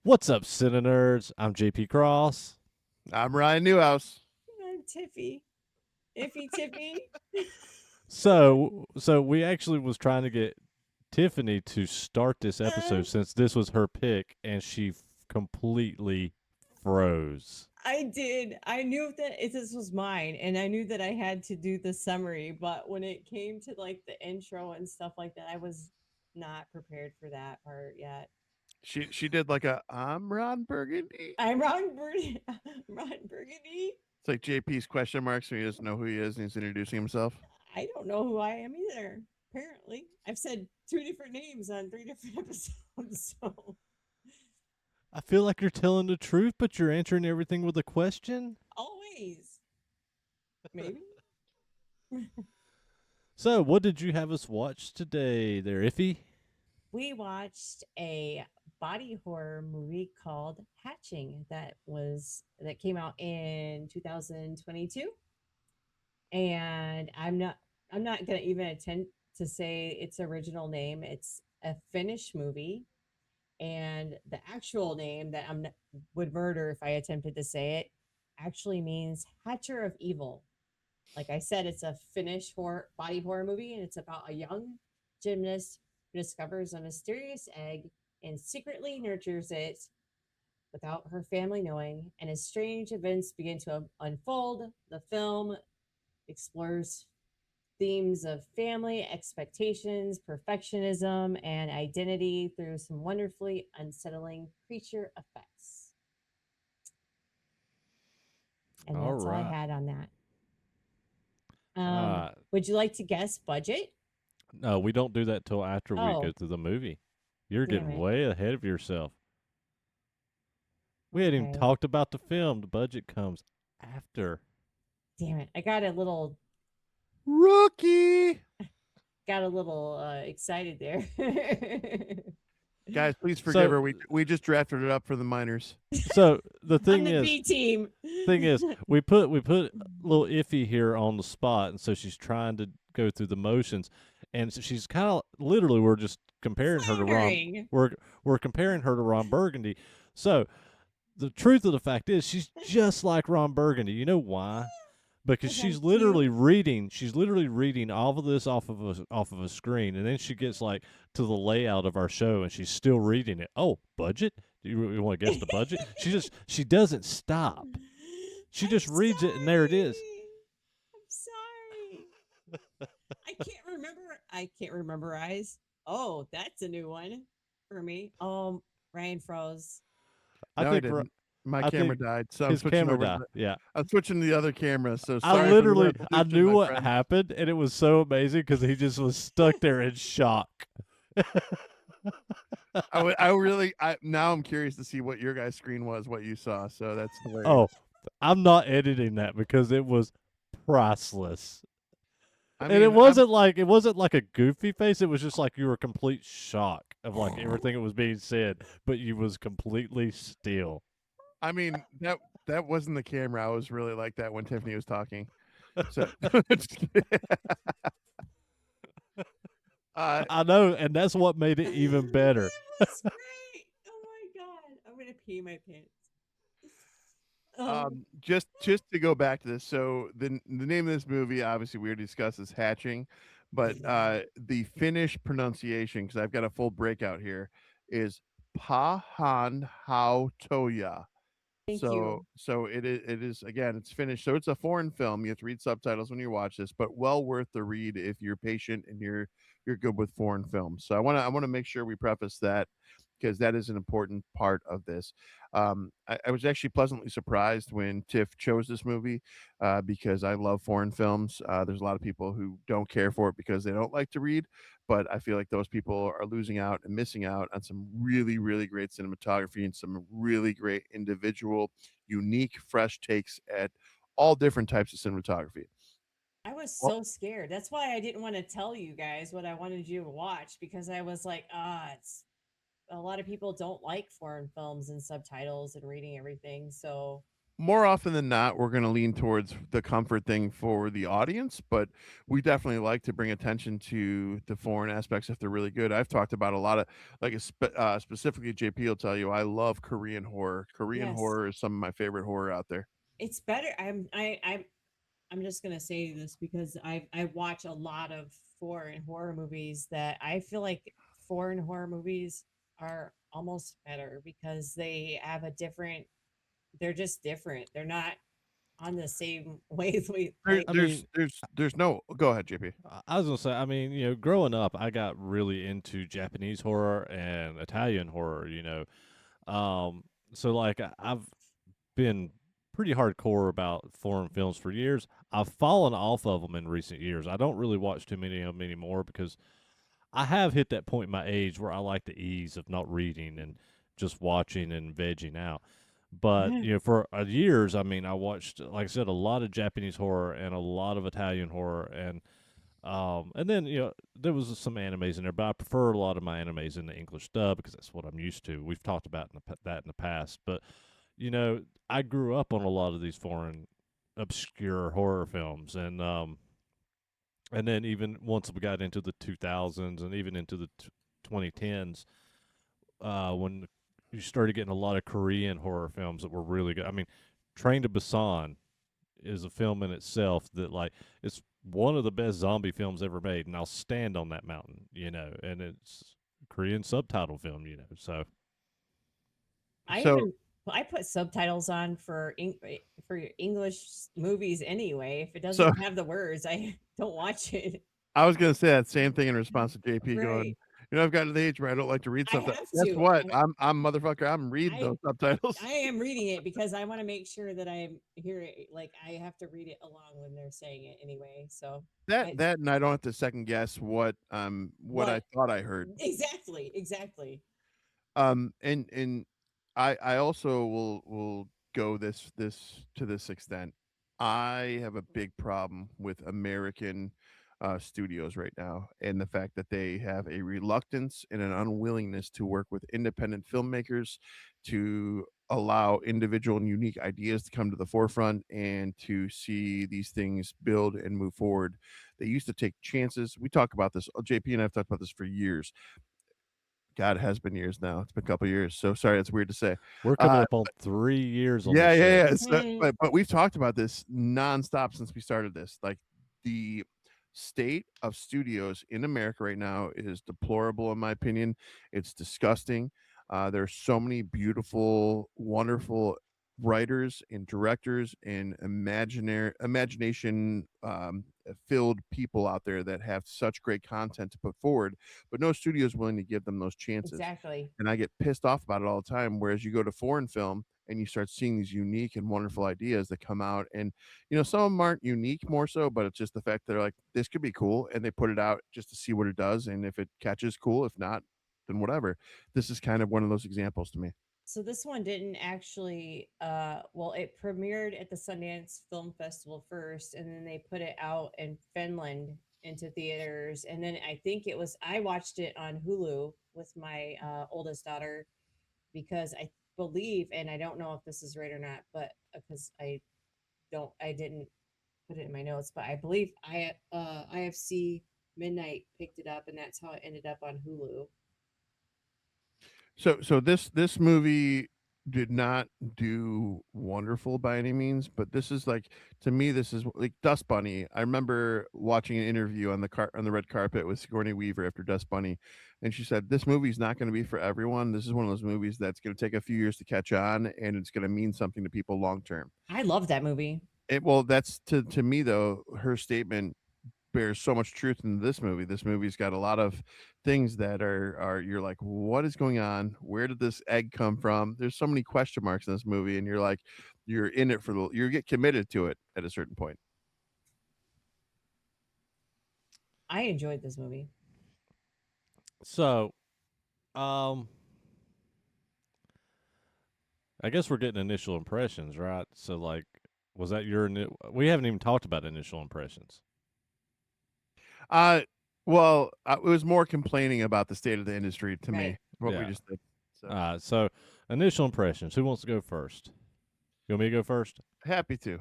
What's up, CineNerds? I'm JP Cross. I'm Ryan Newhouse. I'm Tiffy. Iffy Tiffy. So we actually was trying to get Tiffany to start this Uh, episode since this was her pick, and she completely froze. I did. I knew that this was mine, and I knew that I had to do the summary. But when it came to like the intro and stuff like that, I was not prepared for that part yet. She did like a I'm Ron Burgundy. I'm Ron Burgundy. Ron Burgundy. It's like JP's question marks when he doesn't know who he is and he's introducing himself. I don't know who I am either. Apparently, I've said two different names on three different episodes. So I feel like you're telling the truth, but you're answering everything with a question. always, maybe. So, what did you have us watch today, there, Iffy? We watched a body horror movie called Hatching that came out in 2022, and I'm not going to even attempt to say its original name. It's a Finnish movie, and the actual name that would murder if I attempted to say it actually means Hatcher of Evil. Like I said, it's a Finnish body horror movie, and it's about a young gymnast who discovers a mysterious egg and secretly nurtures it without her family knowing. And as strange events begin to unfold, the film explores themes of family, expectations, perfectionism, and identity through some wonderfully unsettling creature effects. And All that's all I right. had on that. Uh, Would you like to guess budget? no, we don't do that till after we go Oh, through the movie. You're damn getting it. way ahead of yourself. We hadn't even Okay. talked about the film. The budget comes after. Damn it. I got a little Rookie. excited there. Guys, please forgive So her. We just drafted it up for the minors. so the I'm thing the is B team. we put little Iffy here on the spot, and so she's trying to go through the motions, and so she's kind of literally we're just comparing her to Ron. Floundering. We're comparing her to Ron Burgundy. So the truth of the fact is she's just like Ron Burgundy. You know why? Because Because I'm cute. she's literally reading all of this off of a screen, and then she gets like to the layout of our show, and she's still reading it. Oh, budget? Do you want to guess the budget? She doesn't stop. She I'm just reads it, and there it is. sorry. I'm sorry. I can't rememberize. Oh, that's a new one for me. Ryan froze. I No, I think didn't. My I camera think died, so I'm his switching camera over to died. Yeah, I'm switching to the other camera. So I sorry for the literally I resolution, knew my what friend. happened, and it was so amazing because he just was stuck there in shock. Now I'm curious to see what your guys' screen was, what you saw. So that's hilarious. Oh, I'm not editing that because it was priceless. I And it mean, I'm wasn't like a goofy face. It was just like you were complete shock of like everything that was being said, but you was completely still. I mean that wasn't the camera. I was really like that when Tiffany was talking. So, uh, I know, and that's what made it even better. It was great. Oh my god. I'm gonna pee my pants. just to go back to this. So the name of this movie, obviously, we already discussed is Hatching, but the Finnish pronunciation, because I've got a full breakout here, is Pahan Hautoja. Thank you. So it is again, it's Finnish, so it's a foreign film. You have to read subtitles when you watch this, but well worth the read if you're patient and you're good with foreign films. So I want to make sure we preface that because that is an important part of this. I was actually pleasantly surprised when Tiff chose this movie because I love foreign films. There's a lot of people who don't care for it because they don't like to read, but I feel like those people are losing out and missing out on some really, really great cinematography and some really great individual, unique, fresh takes at all different types of cinematography. I was Well, so scared. That's why I didn't want to tell you guys what I wanted you to watch because I was like, it's a lot of people don't like foreign films and subtitles and reading everything. So more often than not, we're gonna lean towards the comfort thing for the audience, but we definitely like to bring attention to the foreign aspects if they're really good. I've talked about a lot of specifically JP will tell you, I love Korean horror. Korean Yes, horror is some of my favorite horror out there. it's better. I'm just gonna say this because I watch a lot of foreign horror movies that I feel like foreign horror movies are almost better because they have a different. They're just different. They're not on the same wavelength. There Like I mean, there's no go ahead, JP. I was gonna say, I mean, growing up, I got really into Japanese horror and Italian horror. Um, so like I've been pretty hardcore about foreign films for years. I've fallen off of them in recent years. I don't really watch too many of them anymore because I have hit that point in my age where I like the ease of not reading and just watching and vegging out. But for years, I mean, I watched, like I said, a lot of Japanese horror and a lot of Italian horror, and then there was some animes in there, but I prefer a lot of my animes in the English dub because that's what I'm used to. We've talked about that in the past, but I grew up on a lot of these foreign obscure horror films, and then even once we got into the 2000s and even into the 2010s, when you started getting a lot of Korean horror films that were really good. I mean, Train to Busan is a film in itself that like it's one of the best zombie films ever made, and I'll stand on that mountain, and it's a Korean subtitle film, so I So even I put subtitles on for for English movies anyway. If it so doesn't have the words, I don't watch it. I was gonna say that same thing in response to JP going, Right. I've gotten to the age where I don't like to read I something. have Guess to. what? I'm motherfucker. I'm reading I those subtitles. I am reading it because I want to make sure that I'm hearing. Like I have to read it along when they're saying it anyway. So That I that and I don't have to second guess what I what thought I heard. exactly. And I also will go this to this extent. I have a big problem with American studios right now, and the fact that they have a reluctance and an unwillingness to work with independent filmmakers to allow individual and unique ideas to come to the forefront and to see these things build and move forward. They used to take chances. We talk about this. JP and I've talked about this for years. God, it has been years now. It's been a couple years. So sorry, it's weird to say. we're coming Uh, up on 3 years on yeah, this yeah, show. yeah. So, Hmm. but we've talked about this nonstop since we started this. Like the state of studios in America right now is deplorable, in my opinion. It's disgusting. There's so many beautiful, wonderful writers and directors and imagination filled people out there that have such great content to put forward, but no studio is willing to give them those chances. Exactly. And I get pissed off about it all the time. Whereas you go to foreign film and you start seeing these unique and wonderful ideas that come out, and some of them aren't unique more so, but it's just the fact that they're like, this could be cool, and they put it out just to see what it does, and if it catches, cool. If not, then whatever. This is kind of one of those examples to me. So this one didn't actually well it premiered at the Sundance Film Festival first and then they put it out in Finland into theaters and then I think it was I watched it on Hulu with my oldest daughter because I believe and I don't know if this is right or not but because I didn't put it in my notes but I believe IFC Midnight picked it up and that's how it ended up on Hulu. So this movie did not do wonderful by any means, but this is like, to me, this is like Dust Bunny. I remember watching an interview on the red carpet with Sigourney Weaver after Dust Bunny, and she said this movie's not going to be for everyone. This is one of those movies that's going to take a few years to catch on, and it's going to mean something to people long term. I love that movie. Well, that's to me though. Her statement bears so much truth in this movie. This movie's got a lot of things that are you're like, what is going on? Where did this egg come from? There's so many question marks in this movie, and you're like, you're in it for you get committed to it at a certain point. I enjoyed this movie. So, um, I guess we're getting initial impressions, right? So, like, was that we haven't even talked about initial impressions. Uh, well, it was more complaining about the state of the industry to me. Right. What we Yeah. just did. So So initial impressions. Who wants to go first? You want me to go first? Happy to.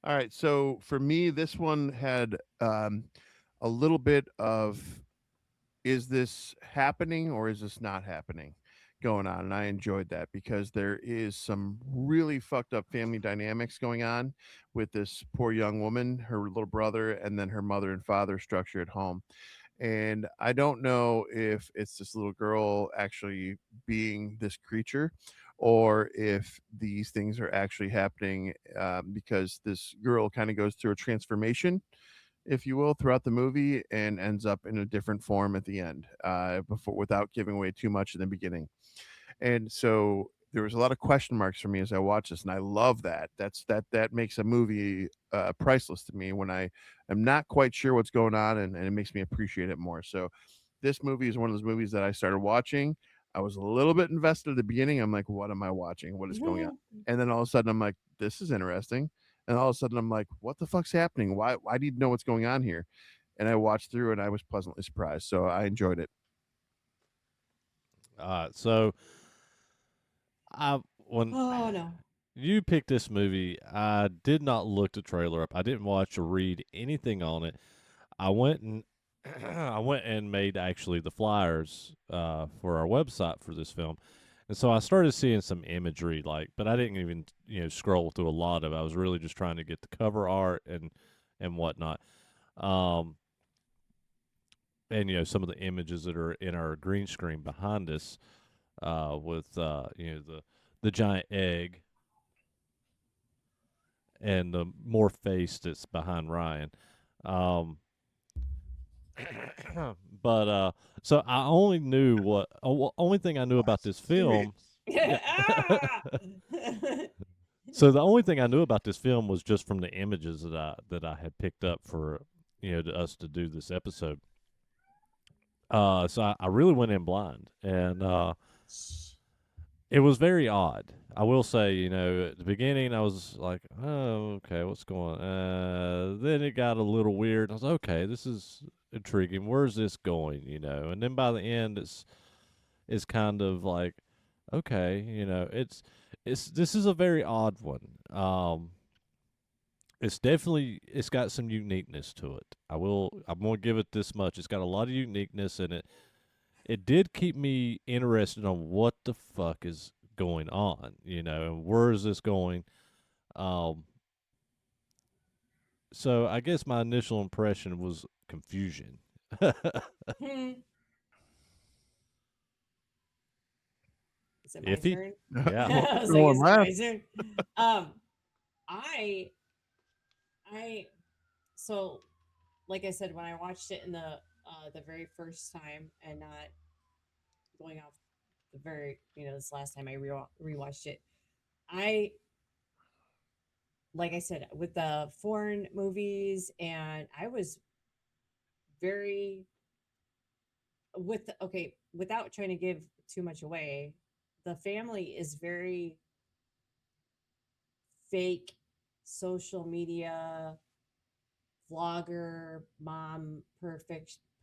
All right. So for me, this one had a little bit of, is this happening or is this not happening going on? And I enjoyed that because there is some really fucked up family dynamics going on with this poor young woman, her little brother, and then her mother and father structure at home. And I don't know if it's this little girl actually being this creature or if these things are actually happening, because this girl kind of goes through a transformation, if you will, throughout the movie and ends up in a different form at the end, before, without giving away too much in the beginning. And so there was a lot of question marks for me as I watched this, and I love that. That makes a movie priceless to me when I am not quite sure what's going on, and it makes me appreciate it more. So this movie is one of those movies that I started watching. I was a little bit invested at the beginning. I'm like, what am I watching? What is going on? And then all of a sudden I'm like, this is interesting. And all of a sudden I'm like, what the fuck's happening? Why do you know what's going on here? And I watched through and I was pleasantly surprised. So I enjoyed it. So I when Oh no. you picked this movie, I did not look the trailer up. I didn't watch or read anything on it. I went and I went and made actually the flyers for our website for this film, and so I started seeing some imagery, like, but I didn't even scroll through a lot of it. I was really just trying to get the cover art and whatnot, um, and some of the images that are in our green screen behind us, with the giant egg and the more face that's behind Ryan. Um, but so I only knew only thing I knew about this film. Yeah. Ah! So the only thing I knew about this film was just from the images that I had picked up for us to do this episode. So I really went in blind, and it was very odd. I will say, at the beginning, I was like, "Oh, okay, what's going?" Then it got a little weird. I was okay, this is intriguing. Where's this going? And then by the end, it's kind of like, okay, it's this is a very odd one. It's got some uniqueness to it. I'm gonna give it this much. It's got a lot of uniqueness in it. It did keep me interested on what the fuck is going on, and where is this going? Um, so I guess my initial impression was confusion. Hmm. Is it my Iffy? turn? Yeah. Well, I was no like, one is it my left. turn? Um, I, I, so like I said, when I watched it in the very first time and not going off the very this last time I rewatched it, I like I said with the foreign movies, and I was very okay, without trying to give too much away, the family is very fake social media vlogger mom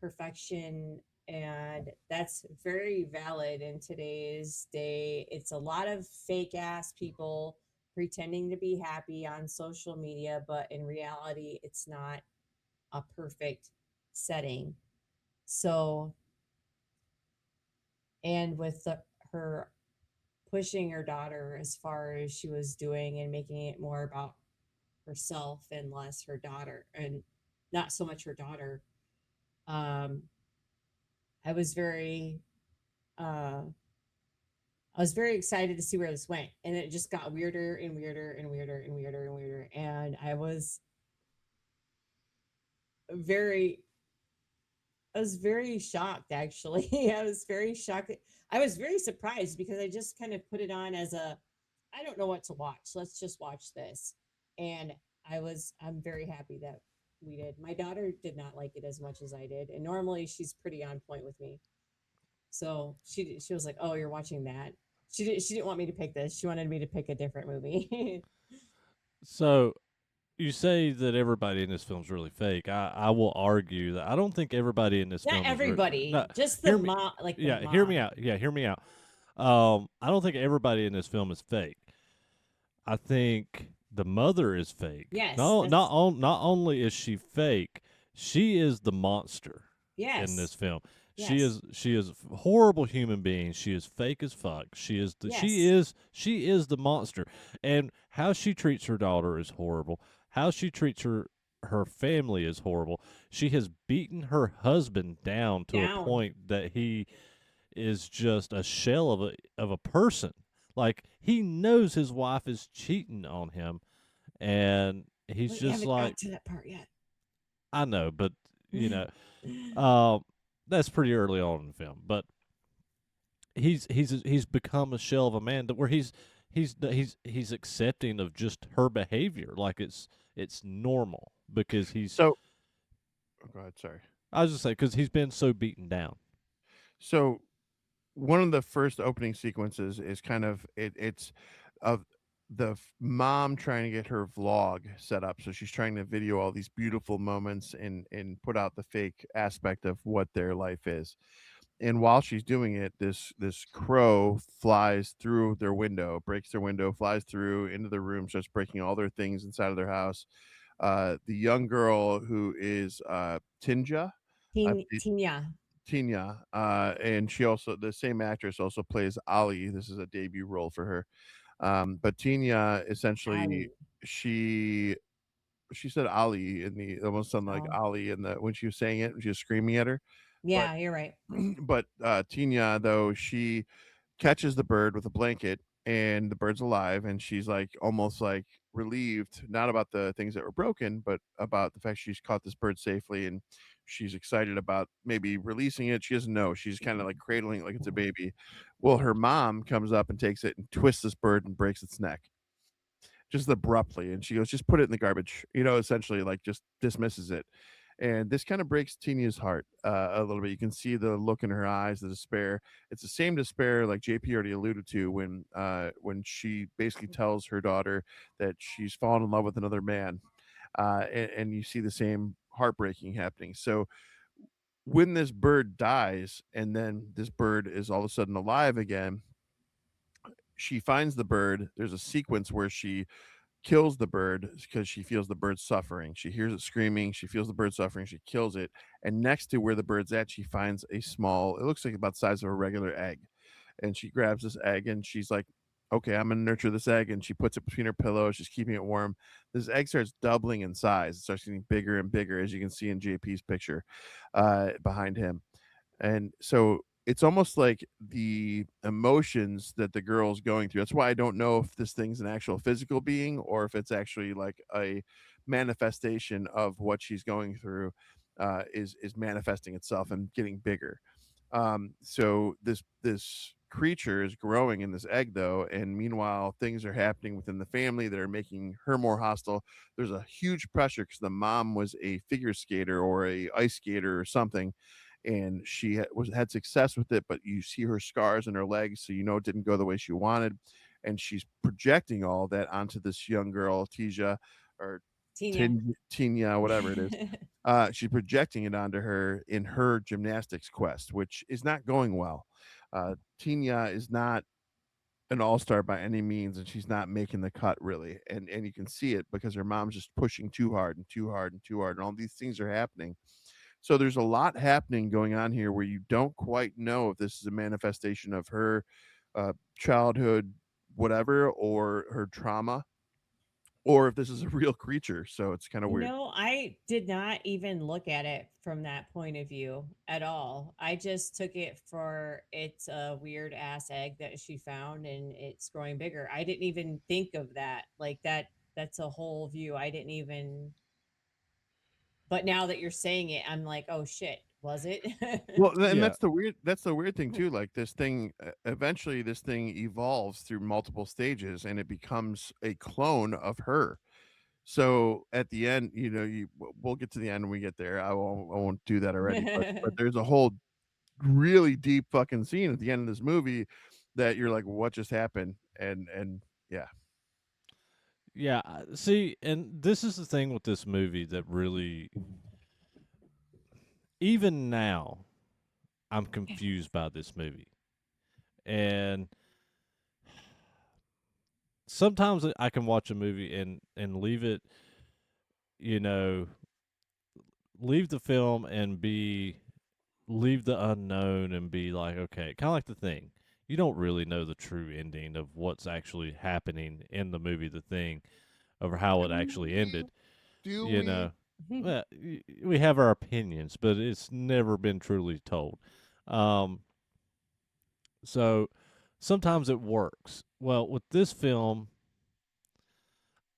perfection, and that's very valid in today's day. It's a lot of fake ass people pretending to be happy on social media, but in reality it's not a perfect setting. So, and with her pushing her daughter as far as she was doing and making it more about herself and less her daughter, and not so much her daughter. um I was very uh I was very excited to see where this went, and it just got weirder and weirder and weirder and weirder and weirder, and very I was very shocked actually. I was very shocked. I was very surprised because I just kind of put it on as a, I don't know what to watch. Let's just watch this. And I'm very happy that we did. My daughter did not like it as much as I did. And normally she's pretty on point with me. So she was like, "Oh, you're watching that." She didn't want me to pick this. She wanted me to pick a different movie. So you say that everybody in this film's really fake. I will argue that I don't think everybody in this Not film is no. everybody, just the Hear me. mom, like the Yeah, hear me mom. out. Yeah, hear me out. I don't think everybody in this film is fake. I think the mother is fake. Yes, No, that's not only is she fake, she is the monster in yes, this film. yes, She is a horrible human being. She is fake as fuck. yes. She is the monster. And how she treats her daughter is horrible. How she treats her family is horrible. She has beaten her husband down to a Down. point that he is just a shell of a person. Like he knows his wife is cheating on him, and he's We just haven't got like, to that part yet. I know, but you know, that's pretty early on in the film. But he's become a shell of a man that where he's accepting of just her behavior, like it's normal because he's. So, oh, go ahead. Sorry. I was just saying because he's been so beaten down. So one of the first opening sequences is kind of it's of mom trying to get her vlog set up, so she's trying to video all these beautiful moments and put out the fake aspect of what their life is. And while she's doing it, this crow flies through their window, breaks their window, flies through into the room, starts breaking all their things inside of their house. The young girl who is Tinja, I believe, Tina. Tina, and she also, the same actress also plays Ali. This is a debut role for her. But Tina essentially, Ali. she she said Ali in the, almost sounded like Oh, Ali in the, when she was saying it, when she was screaming at her. But yeah, you're right. but Tina, though, she catches the bird with a blanket, and the bird's alive, and she's like almost like relieved, not about the things that were broken, but about the fact she's caught this bird safely, and she's excited about maybe releasing it. She doesn't know. She's kind of like cradling it like it's a baby. Well, her mom comes up and takes it and twists this bird and breaks its neck just abruptly, and she goes, "Just put it in the garbage," essentially, like, just dismisses it. And this kind of breaks Tina's heart a little bit. You can see the look in her eyes, the despair. It's the same despair like JP already alluded to when she basically tells her daughter that she's fallen in love with another man, and you see the same heartbreaking happening. So when this bird dies, and then this bird is all of a sudden alive again, she finds the bird. There's a sequence where she kills the bird because she feels the bird suffering. She hears it screaming. She feels the bird suffering. She kills it. And next to where the bird's at, she finds a small, it looks like about the size of a regular egg. And she grabs this egg and she's like, okay, I'm going to nurture this egg. And she puts it between her pillows. She's keeping it warm. This egg starts doubling in size. It starts getting bigger and bigger, as you can see in JP's picture behind him. And so it's almost like the emotions that the girl's going through. That's why I don't know if this thing's an actual physical being or if it's actually like a manifestation of what she's going through, is manifesting itself and getting bigger. So this creature is growing in this egg though, and meanwhile things are happening within the family that are making her more hostile. There's a huge pressure because the mom was a figure skater or a ice skater or something, and she had success with it, but you see her scars in her legs, so you know it didn't go the way she wanted, and she's projecting all that onto this young girl, Tija, or Tina. Tina, whatever it is. She's projecting it onto her in her gymnastics quest, which is not going well. Tina is not an all-star by any means, and she's not making the cut really, and you can see it because her mom's just pushing too hard and too hard and too hard, and all these things are happening. So there's a lot happening going on here where you don't quite know if this is a manifestation of her childhood, whatever, or her trauma, or if this is a real creature. So it's kind of weird. I did not even look at it from that point of view at all. I just took it for it's a weird ass egg that she found and it's growing bigger. I didn't even think of that. Like that's a whole view. I didn't even but now that you're saying it, I'm like, "Oh shit, was it?" Well, and Yeah, that's the weird thing too. Like this thing, eventually, this thing evolves through multiple stages, and it becomes a clone of her. So at the end, we'll get to the end when we get there. I won't do that already, but there's a whole really deep fucking scene at the end of this movie that you're like, what just happened? And yeah. yeah. See, and this is the thing with this movie that really, even now, I'm confused by this movie. And sometimes I can watch a movie and leave it, you know, leave the film and be leave the unknown and be like, okay, kind of like The Thing. You don't really know the true ending of what's actually happening in the movie The Thing, of how it Do actually we? ended. Do You we? know, well, we have our opinions, but it's never been truly told. Um, so sometimes it works. Well, with this film,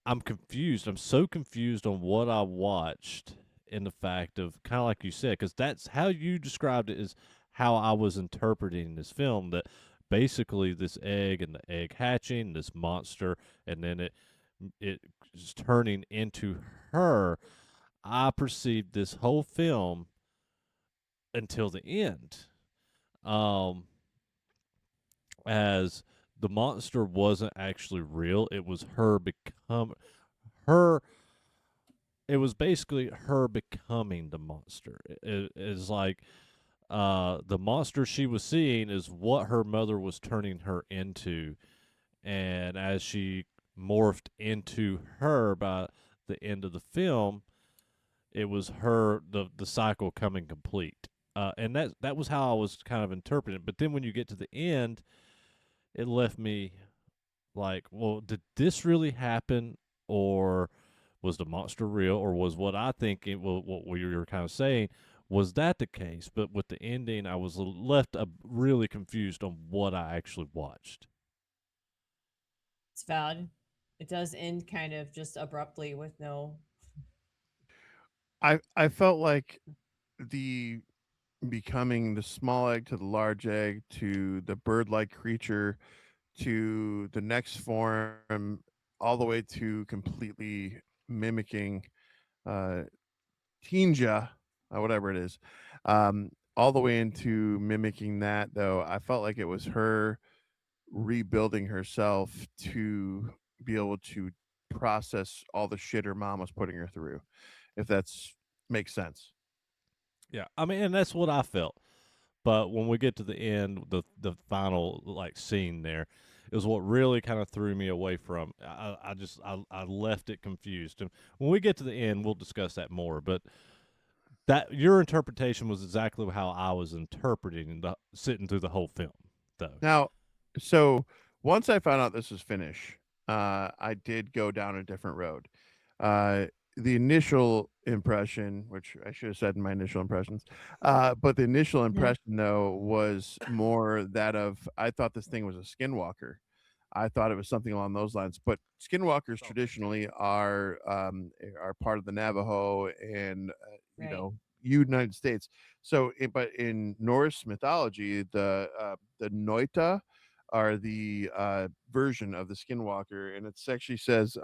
I'm confused. I'm so confused on what I watched in the fact of kind of like you said, because that's how you described it, is how I was interpreting this film. That basically this egg and the egg hatching, this monster, and then it is turning into her. I perceived this whole film until the end, um, as the monster wasn't actually real. It was her become her it was basically her becoming the monster. It's like the monster she was seeing is what her mother was turning her into, and as she morphed into her by the end of the film, it was her the cycle coming complete. And that was how I was kind of interpreting it. But then when you get to the end, it left me like, well, did this really happen, or was the monster real, or was what I think what we were kind of saying, was that the case? But with the ending, I was left really confused on what I actually watched. It's valid. It does end kind of just abruptly with no. I felt like the becoming the small egg to the large egg to the bird-like creature to the next form, all the way to completely mimicking uh, Tinja, whatever it is, all the way into mimicking that. Though I felt like it was her rebuilding herself to be able to process all the shit her mom was putting her through. If that's makes sense. Yeah, I mean, and that's what I felt. But when we get to the end, the final like scene there is what really kind of threw me away from. I left it confused. And when we get to the end, we'll discuss that more. But that your interpretation was exactly how I was interpreting sitting through the whole film, though. Now, so once I found out this was Finnish, I did go down a different road. Uh, the initial impression, which I should have said in my initial impressions, but the initial Yeah. impression though was more that of I thought this thing was a skinwalker. I thought it was something along those lines. But skinwalkers traditionally are part of the Navajo and Right. United States. So, but in Norse mythology, the Noita are the version of the skinwalker, and it actually says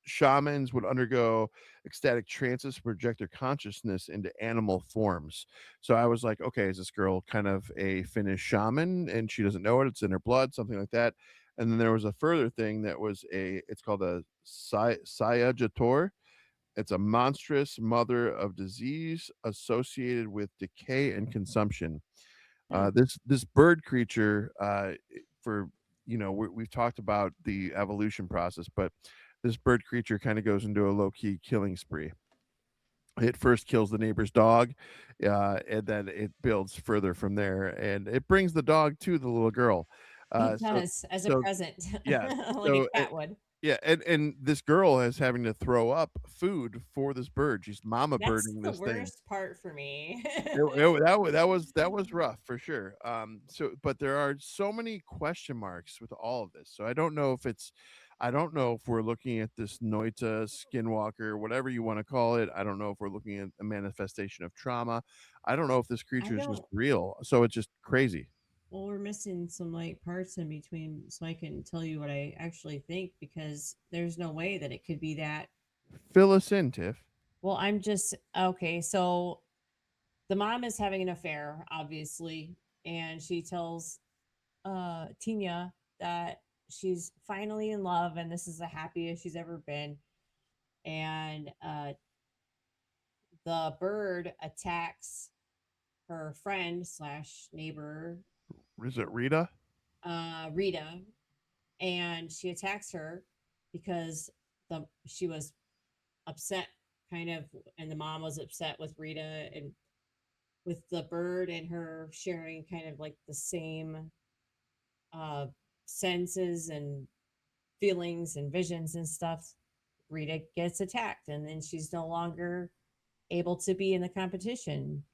shamans would undergo ecstatic trances to project their consciousness into animal forms. So I was like, okay, is this girl kind of a Finnish shaman and she doesn't know it? It's in her blood, something like that. And then there was a further thing that was it's called a Sayajator. It's a monstrous mother of disease associated with decay and consumption. Hmm. This bird creature, for we've talked about the evolution process, but this bird creature kind of goes into a low key killing spree. It first kills the neighbor's dog, and then it builds further from there, and it brings the dog to the little girl. He So does as a so present, yeah, like a so cat would. yeah, and this girl is having to throw up food for this bird. She's mama That's birding the this thing. worst part for me. That was rough for sure. So but there are so many question marks with all of this. So I don't know if we're looking at this Noita, Skinwalker, whatever you want to call it. I don't know if we're looking at a manifestation of trauma. I don't know if this I creature is just don't. real. So it's just crazy. Well, we're missing some like parts in between, so I can tell you what I actually think because there's no way that it could be that. Fill us in, Tiff. Well, I'm just okay. So the mom is having an affair, obviously, and she tells Tina that she's finally in love and this is the happiest she's ever been. And the bird attacks her friend slash neighbor, Is it Rita? Rita, and she attacks her because the she was upset, kind of, and the mom was upset with Rita and with the bird and her sharing kind of like the same uh senses and feelings and visions and stuff. Rita gets attacked, and then she's no longer able to be in the competition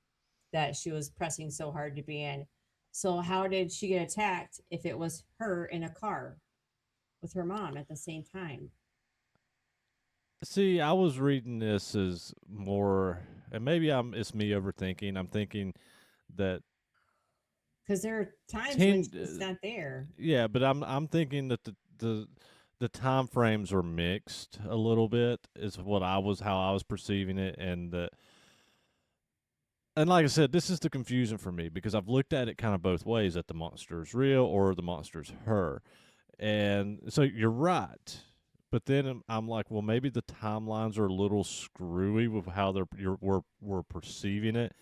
that she was pressing so hard to be in. So how did she get attacked if it was her in a car with her mom at the same time? See, I was reading this as more, and maybe it's me overthinking. I'm thinking that Because there are times when ten, she's not there. yeah, but I'm thinking that the time frames are mixed a little bit. Is what I was how I was perceiving it, and like I said, this is the confusion for me because I've looked at it kind of both ways: that the monster is real or the monster is her. And so you're right. But then I'm like, well, maybe the timelines are a little screwy with how we're perceiving it,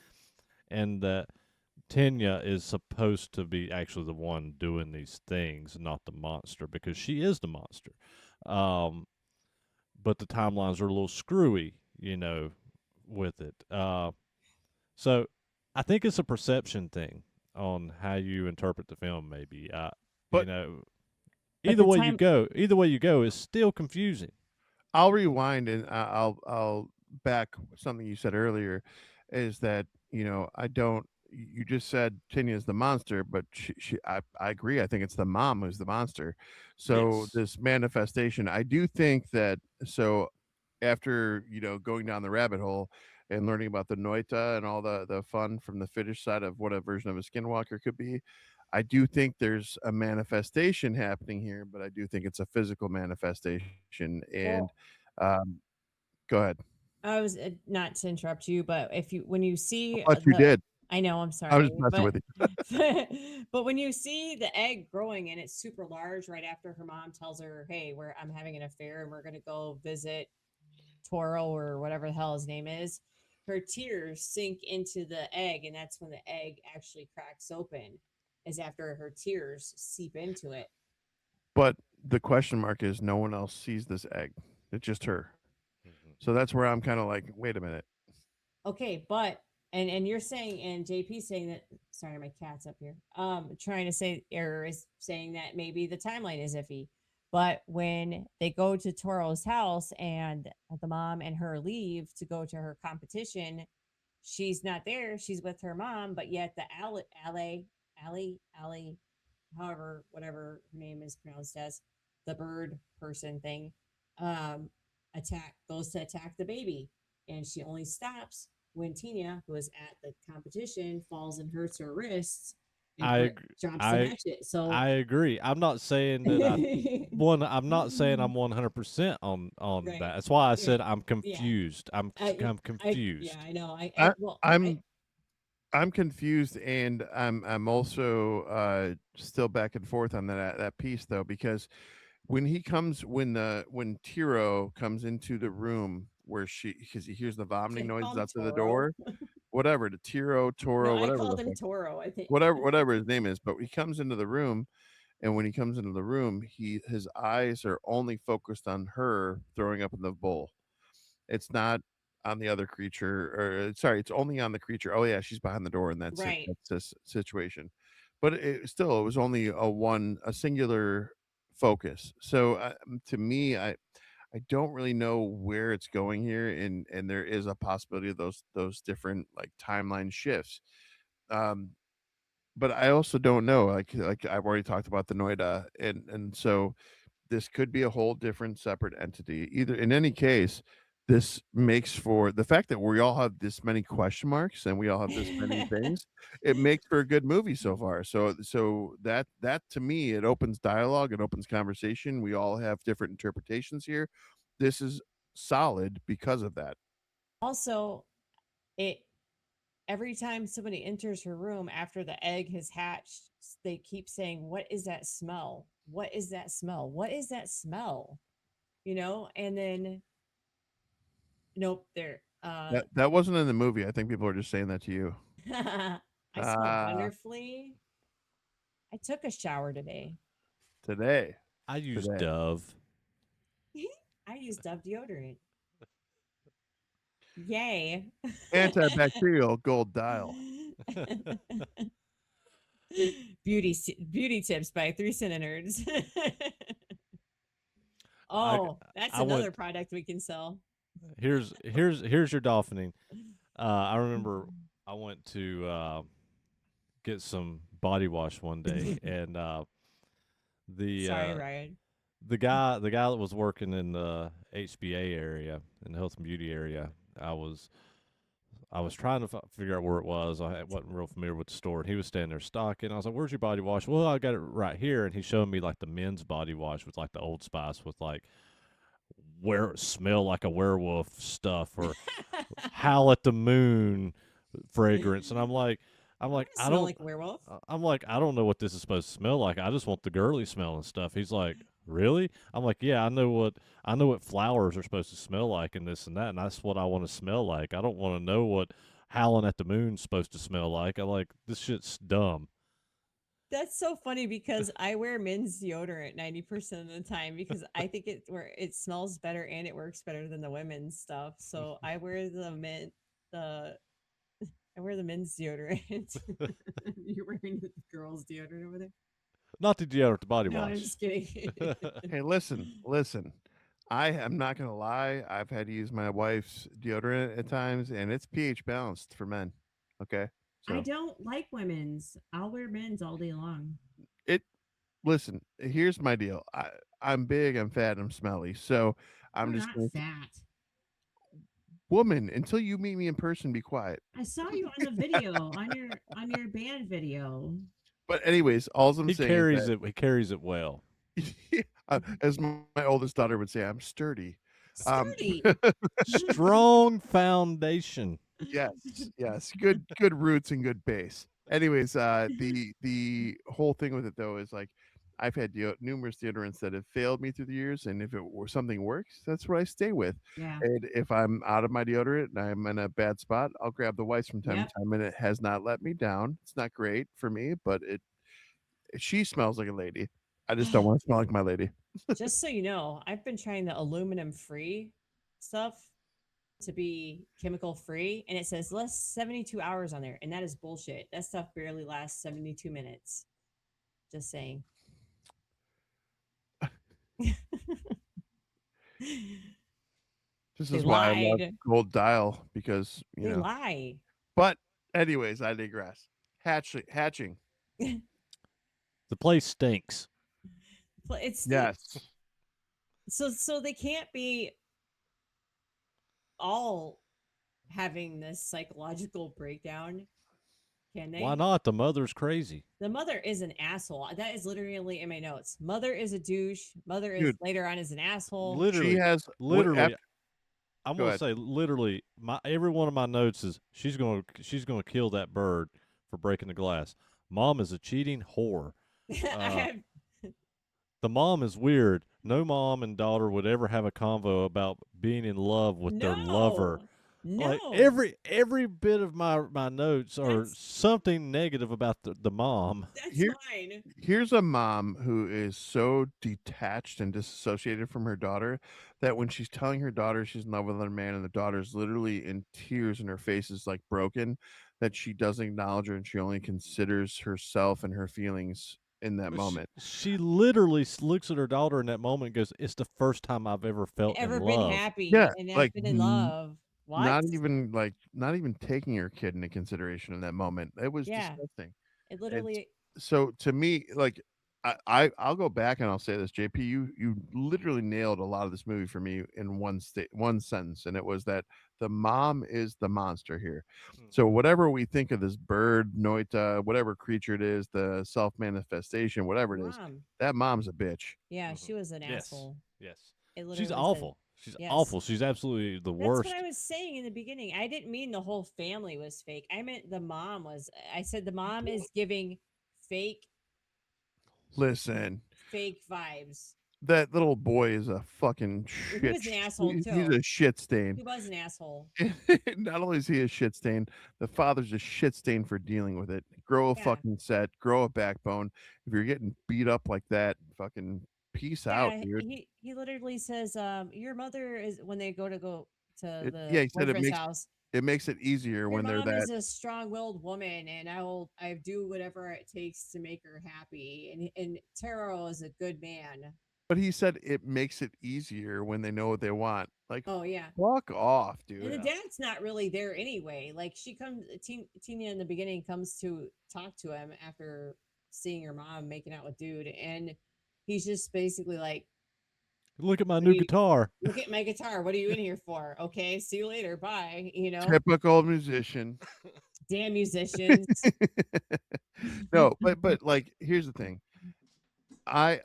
and that Tenya is supposed to be actually the one doing these things, not the monster, because she is the monster. Um, but the timelines are a little screwy, with it. So I think it's a perception thing on how you interpret the film. Maybe, you But know, But the time, either way you go is still confusing. I'll rewind and I'll back something you said earlier, is that I don't. You just said Tinya's the monster, but I agree. I think it's the mom who's the monster. So Yes, this manifestation, I do think that. So after going down the rabbit hole and learning about the Noita and all the fun from the Finnish side of what a version of a skinwalker could be, I do think there's a manifestation happening here, but I do think it's a physical manifestation. And well, um, go ahead. I was not to interrupt you, but if you when you I see thought you the, did. I know, I'm I was sorry, just messing but with you. but when you see the egg growing and it's super large right after her mom tells her, "Hey, I'm having an affair and we're gonna go visit Toro or whatever the hell his name is," her tears sink into the egg, and that's when the egg actually cracks open, is after her tears seep into it. But the question mark is no one else sees this egg. It's just her. hmm So that's where I'm kind of like, wait a minute. Okay, but and you're saying, and JP saying that, sorry, my cat's up here. Trying to say, or is saying that maybe the timeline is iffy. But when they go to Toro's house and the mom and her leave to go to her competition, she's not there. She's with her mom, but yet the alley, however, whatever her name is pronounced as, the bird person thing, um, attack goes to attack the baby, and she only stops when Tina, who is at the competition, falls and hurts her wrists and I ag- drops the I hatchet. So, I agree. I'm not saying that I'm not saying I'm 100% on right, that. That's why I yeah, said I'm yeah. confused. I'm Yeah, confused. I know. I, Well, I'm I'm confused, and I'm also still back and forth on that piece though, because when Tiro comes into the room where because he hears the vomiting did I call noises him outside the Toro? door, whatever, the Tiro, No, Toro, I whatever called the him fuck, Toro, I think. whatever his name is, but he comes into the room, and when he comes into the room, his eyes are only focused on her throwing up in the bowl. It's not on the other creature, or sorry, it's only on the creature. Oh yeah, she's behind the door in Right. that's this situation. But it was only a singular focus. So to me, I don't really know where it's going here, and there is a possibility of those different like timeline shifts. Um, but I also don't know. Like I've already talked about the Noida, and so this could be a whole different separate entity. Either in any case, this makes for the fact that we all have this many question marks and we all have this many things, it makes for a good movie so far. So that to me, it opens dialogue, it opens conversation. We all have different interpretations here. This is solid because of that. Also, it every time somebody enters her room after the egg has hatched, they keep saying, "What is that smell? What is that smell? What is that smell?" And then nope, there. That wasn't in the movie. I think people are just saying that to you. I smell Ah, wonderfully. I took a shower today. today. I use today. Dove. I use Dove deodorant. Yay. Antibacterial gold dial. Beauty tips by three CineNerds. I Oh, that's I went another product we can sell. here's your dolphining. I remember I went to get some body wash one day, and the Sorry, Ryan. the guy that was working in the HBA area, in the health and beauty area, I was I was trying to figure out where it was. Wasn't real familiar with the store, and he was standing there stocking. I was like, "Where's your body wash?" Well, I got it right here, and he showed me like the men's body wash with like the Old Spice with like where smell like a werewolf stuff or howl at the moon fragrance, and I'm like, I Smell don't. like a werewolf. I'm like, I don't know what this is supposed to smell like. I just want the girly smell and stuff. He's like, really? I'm like, yeah, I know what flowers are supposed to smell like and this and that, and that's what I want to smell like. I don't want to know what howling at the moon's supposed to smell like. I like this shit's dumb. That's so funny because I wear men's deodorant 90% of the time because I think it smells better and it works better than the women's stuff. So I wear the I wear the men's deodorant. You're wearing the girls' deodorant over there? Not the deodorant, the body No, I'm wash. just kidding. Hey, listen. I am not gonna lie. I've had to use my wife's deodorant at times, and it's pH balanced for men. Okay, I so don't like women's. I'll wear men's all day long. it. Listen, here's my deal. I'm big, I'm fat, I'm smelly, so I'm You're just not gonna. fat. Woman, until you meet me in person, be quiet. I saw you on the video on your band video. But anyways, all I'm He saying is carries that, it. He carries it well. as my oldest daughter would say, I'm sturdy. Um, Sturdy. Strong foundation. yes, good roots and good base. Anyways, the whole thing with it though is like I've had numerous deodorants that have failed me through the years, and if it were something works, that's what I stay with. Yeah. And if I'm out of my deodorant and I'm in a bad spot, I'll grab the whites from time Yep. to time, and it has not let me down. It's not great for me, but she smells like a lady. I just don't want to smell like my lady. Just so you know, I've been trying the aluminum free stuff to be chemical free, and it says less 72 hours on there, and that is bullshit. That stuff barely lasts 72 minutes. Just saying. This They is why I love lied. Gold Dial because They lie. But anyways, I digress. Hatching. The place stinks. It's Yes. so they can't be all having this psychological breakdown, can they? Why not? The mother's crazy. The mother is an asshole. That is literally in my notes. Mother is a douche. Mother is Dude, later on is an asshole. she Literally, has what literally, I'm go gonna ahead. say literally. My every one of my notes is she's gonna kill that bird for breaking the glass. Mom is a cheating whore. I Uh, have the mom is weird. No mom and daughter would ever have a convo about being in love with their lover. no, Like no. every bit of my notes are That's something negative about the mom. that's Here fine. here's a mom who is so detached and disassociated from her daughter that when she's telling her daughter she's in love with another man and the daughter's literally in tears and her face is like broken, that she doesn't acknowledge her and she only considers herself and her feelings in that But moment. she literally looks at her daughter in that moment and goes, "It's the first time I've ever felt in Ever been love." happy Yeah, and like I've been in love. What? not even taking her kid into consideration in that moment. It was Yeah. disgusting. It It's literally so to me, like I'll go back and I'll say this, JP, you literally nailed a lot of this movie for me in one sentence, and it was that the mom is the monster here. Mm. So whatever we think of this bird, Noita, whatever creature it is, the self manifestation, whatever it is, mom. that mom's a bitch. Yeah, Mhm. she was an Yes, asshole. yes. It She's literally said awful. She's yes. awful. She's absolutely the That's what I worst. was saying in the beginning. I didn't mean the whole family was fake. I meant the mom was. I said the mom is giving fake, Listen, fake vibes. that little boy is a fucking He was an asshole he's too. a shit stain. He was an asshole. Not only is he a shit stain, the father's a shit stain for dealing with it. Grow a Yeah. fucking set, grow a backbone. If you're getting beat up like that, fucking peace out, Yeah, dude. he literally says, your mother is when they go to Yeah, the he said boyfriend's house. it makes it easier Your when they're mom that. is a strong-willed woman, and I do whatever it takes to make her happy. And Taro is a good man. But he said it makes it easier when they know what they want. Like, Oh yeah. fuck off, And dude. the Yeah. dad's not really there anyway. Like she comes, Tina in the beginning comes to talk to him after seeing her mom making out with dude, and he's just basically like, Look at my "What do new you guitar. look at my guitar? What are you in here for? Okay, see you later. Bye." Typical musician. Damn musicians. No, but like here's the thing. I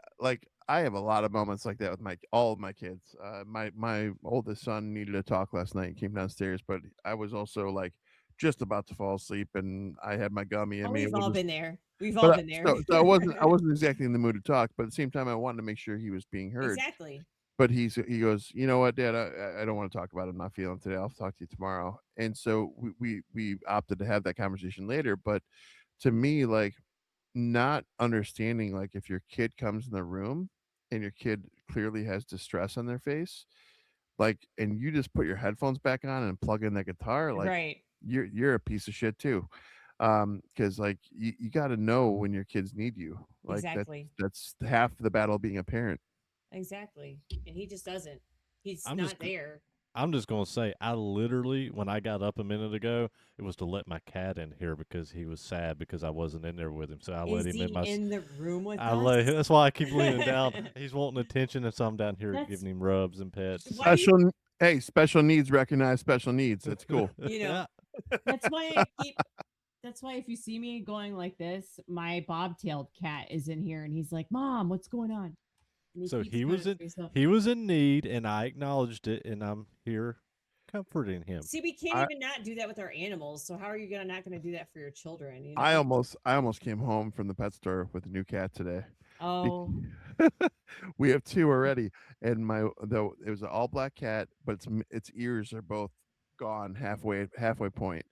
have a lot of moments like that with my all of my kids. My oldest son needed to talk last night and came downstairs, but I was also like just about to fall asleep and I had my gummy in Oh, me. we've all been there. We've all But been there. so I wasn't exactly in the mood to talk, but at the same time I wanted to make sure he was being heard. Exactly. But he goes, you know what, Dad, I don't want to talk about it. I'm not feeling today. I'll talk to you tomorrow. And so we opted to have that conversation later. But to me, like not understanding like if your kid comes in the room and your kid clearly has distress on their face, like and you just put your headphones back on and plug in the guitar, like Right. you're a piece of shit too. Because like you got to know when your kids need you. Like Exactly. that's half the battle of being a parent. Exactly. And he just doesn't. He's I'm just not there. I'm just gonna say I literally when I got up a minute ago, it was to let my cat in here because he was sad because I wasn't in there with him. So I let Is him in he my. in the room with I us? let. That's why I keep leaning down. He's wanting attention, and so I'm down here That's giving him rubs and pets. why do you Special needs recognize special needs. That's cool. you know, Yeah. that's why I keep that's why if you see me going like this, my bobtailed cat is in here and he's like, "Mom, what's going on?" And he So keeps he putting was his in face up. he was in need, and I acknowledged it, and I'm here comforting him. See, we can't I even not do that with our animals. So how are you gonna not gonna do that for your children? I almost came home from the pet store with a new cat today. Bec- Oh, we have two already, and my though it was an all black cat, but its ears are both gone halfway point,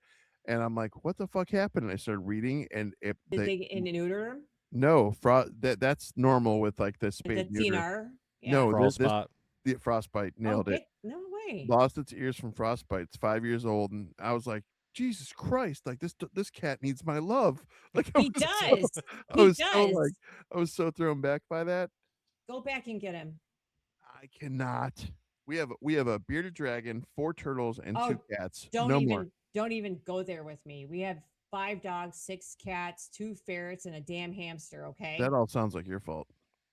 and I'm like, what the fuck happened? And I started reading, and it did they they get in and neuter him? no that's normal with like the The spade neuter. TNR? Yeah. No, this Frostbite. the frostbite Oh, nailed it. get no way. Lost its ears from frostbite. It's 5 years old, and I was like, Jesus Christ! Like this cat needs my love. Like He does. He like does. I was so thrown back by that. Go back and get him. I cannot. We have a bearded dragon, four turtles, and two Oh, cats. No more. don't even go there with me. We have 5 dogs, 6 cats, 2 ferrets, and a damn hamster. That Okay, all sounds like your fault.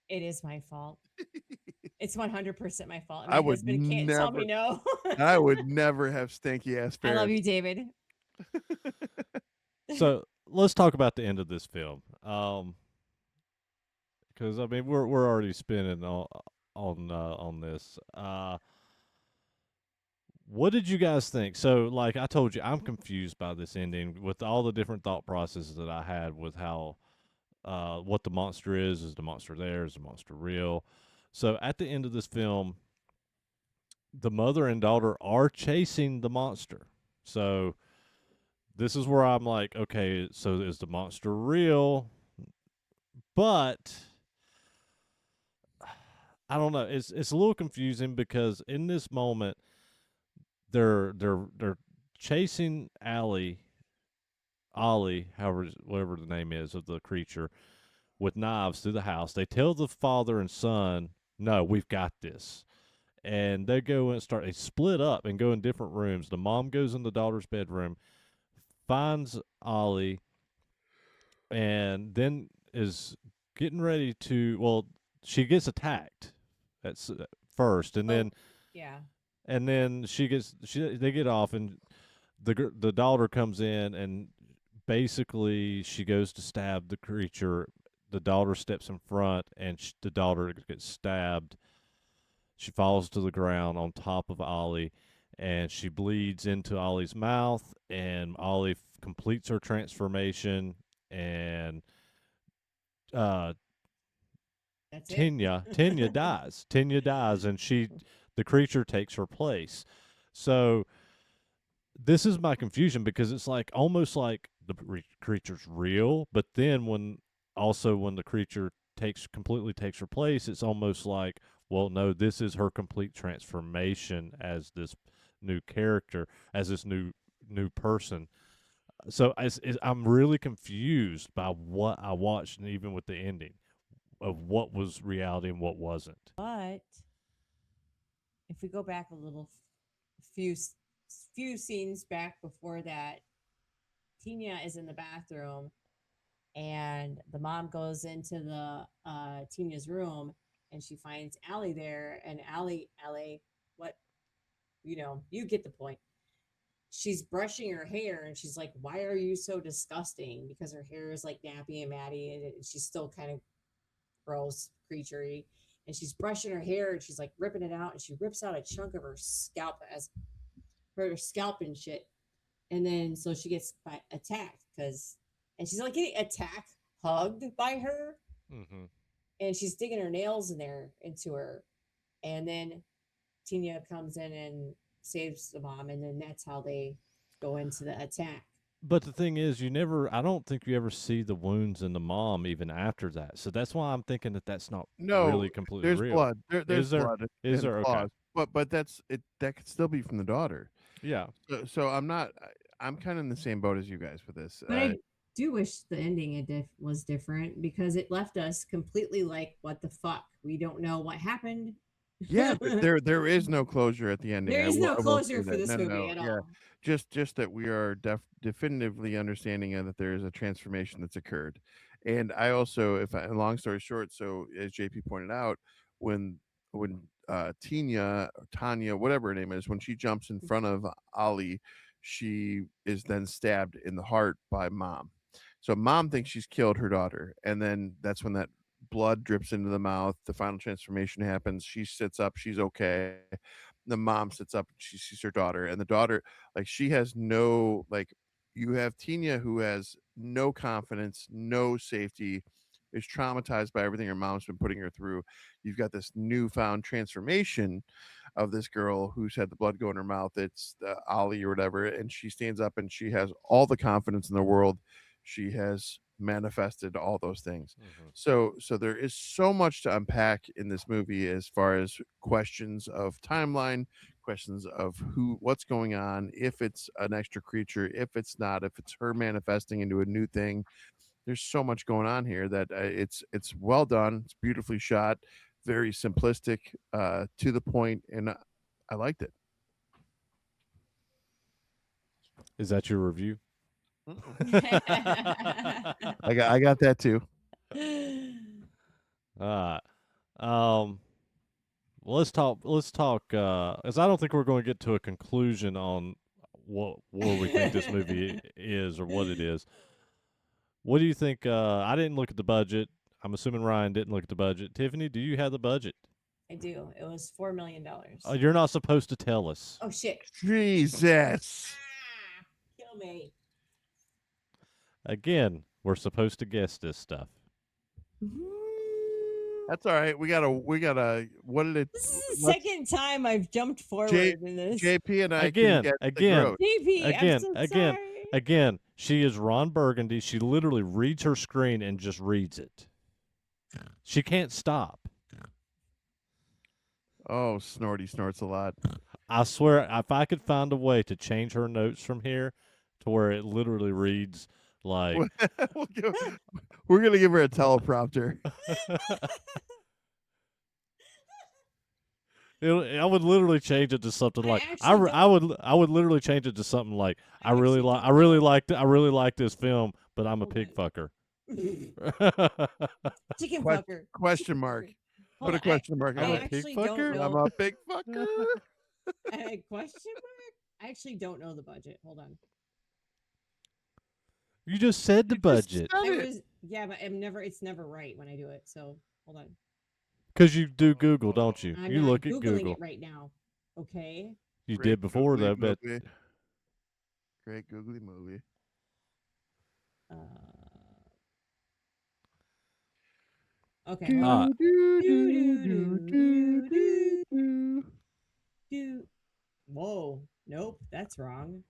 it is my fault. It's 100% my fault, and I my would husband can't tell me never. no. I would never have stanky ass I love ferrets. you, David. So let's talk about the end of this film. Because I mean we're already spinning on this. What did you guys think? So, like I told you, I'm confused by this ending with all the different thought processes that I had with how, what the monster is. Is the monster there? Is the monster real? So, at the end of this film, the mother and daughter are chasing the monster. So, this is where I'm like, okay, so is the monster real? But I don't know. It's a little confusing because in this moment, they're chasing Ollie, however whatever the name is of the creature, with knives through the house. They tell the father and son, "No, we've got this." And they go and start. They split up and go in different rooms. The mom goes in the daughter's bedroom, finds Ollie, and then is getting ready to. Well, she gets attacked at first, and Oh, then yeah. they get off, and the daughter comes in, and basically she goes to stab the creature. The daughter steps in front, and the daughter gets stabbed. She falls to the ground on top of Ollie, and she bleeds into Ollie's mouth. And Ollie completes her transformation, and uh, That's it. Tenya dies. Tenya dies, and the creature takes her place. So this is my confusion because it's like almost like the creature's real, but then when the creature completely takes her place, it's almost like, well, no, this is her complete transformation as this new character, as this new person. So I'm really confused by what I watched, and even with the ending of what was reality and what wasn't. But if we go back a little, few few scenes back before that, Tina is in the bathroom, and the mom goes into the Tina's room, and she finds Allie there, and Allie, what, you get the point. She's brushing her hair, and she's like, "Why are you so disgusting?" Because her hair is like nappy and matty, and she's still kind of gross, creaturey. And she's brushing her hair, and she's like ripping it out, and she rips out a chunk of her scalp as her scalp and shit. And then so she gets attacked and she's like getting attacked, hugged by her, Mm-hmm. and she's digging her nails in there into her. And then Tina comes in and saves the mom, and then that's how they go into the attack. But the thing is, I don't think you ever see the wounds in the mom even after that. So that's why I'm thinking that that's not No, really completely there's real. blood. There's Is there? blood Is and there? Okay. claws, but that's it. That could still be from the daughter. Yeah. So I'm not. I'm kind of in the same boat as you guys with this. But I do wish the ending was different because it left us completely like, what the fuck? We don't know what happened. Yeah, there is no closure at the ending. There is no I will say closure for that. this No, no, movie no. at Yeah, all. just that we are definitively understanding that there is a transformation that's occurred. And I also, if I, long story short, so as JP pointed out, when Tanya, whatever her name is, when she jumps in front of Ali, she is then stabbed in the heart by mom. So mom thinks she's killed her daughter, and then that's when that blood drips into the mouth. The final transformation happens. She sits up. She's okay. The mom sits up. She sees her daughter, and the daughter, like, she has no, like, you have Tina who has no confidence, no safety, is traumatized by everything her mom's been putting her through. You've got this newfound transformation of this girl who's had the blood go in her mouth. It's Ollie or whatever, and she stands up and she has all the confidence in the world. She has manifested all those things. Mm-hmm. So there is so much to unpack in this movie as far as questions of timeline, questions of what's going on, if it's an extra creature, if it's not, if it's her manifesting into a new thing. There's so much going on here that it's well done. It's beautifully shot, very simplistic, to the point, and I liked it. Is that your review? I got that too. All right. Well, let's talk as I don't think we're going to get to a conclusion on where we think this movie is or what it is. What do you think? I didn't look at the budget. I'm assuming Ryan didn't look at the budget. Tiffany, do you have the budget? I do. It was $4 million. You're not supposed to tell us. Oh shit! Jesus. Kill me. Again, we're supposed to guess this stuff. That's all right. We gotta. What did it? This is the second time I've jumped forward in this. JP and I Again, can get again. the gross. JP, Again, I'm so again, sorry. again. She is Ron Burgundy. She literally reads her screen and just reads it. She can't stop. Oh, Snorty snorts a lot. I swear, if I could find a way to change her notes from here to where it literally reads like, We're gonna give her a teleprompter. I would literally change it to something like I would literally change it to something like I really like this film, but I'm a pig fucker. Chicken fucker. Question mark. Put a question mark. I'm I a pig actually don't fucker. know. I'm a pig fucker. Question mark? I actually don't know the budget. Hold on. You just said the budget Yeah, but it's never right when I do it. So hold on. because you do Google, don't you? I'm You not look at Googling Google. it right now. Okay. You Great did before googly though, but movie. Great googly movie. Okay. Whoa. Nope, that's wrong.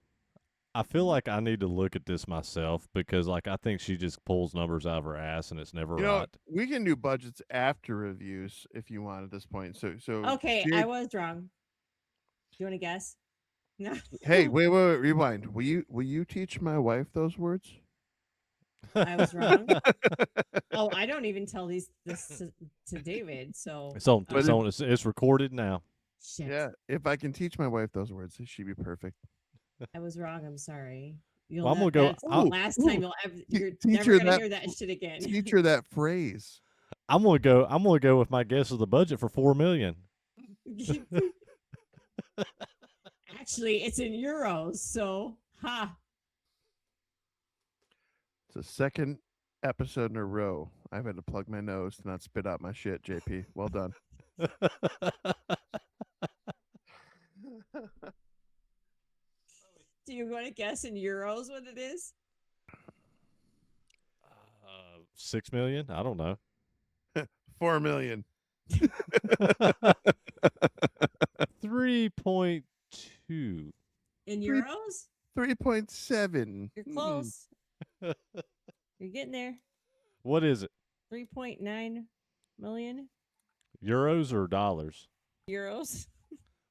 I feel like I need to look at this myself because, like, I think she just pulls numbers out of her ass and it's never You know, right. we can do budgets after reviews if you want at this point. So Okay, Jay, I was wrong. Do you want to guess? No. hey, wait, rewind. Will you teach my wife those words? I was wrong. Oh, I don't even tell this to David. So, It's on. But It's if on. It's recorded now. shit. yeah, if I can teach my wife those words, she'd be perfect. I was wrong. I'm sorry. You'll Well, I'm know gonna go. that's the I'll, last Ooh, time you'll ever. You're teach never her gonna that. hear that shit again. Teach her that phrase. I'm gonna go. I'm gonna go with my guess of the budget for $4 million. Actually, it's in euros. So, ha. It's the second episode in a row I've had to plug my nose to not spit out my shit. JP, well done. Do you want to guess in euros what it is? 6 million? I don't know. 4 million. 3.2. In Three- euros? 3.7. You're close. You're getting there. What is it? 3.9 million Euros or dollars? euros.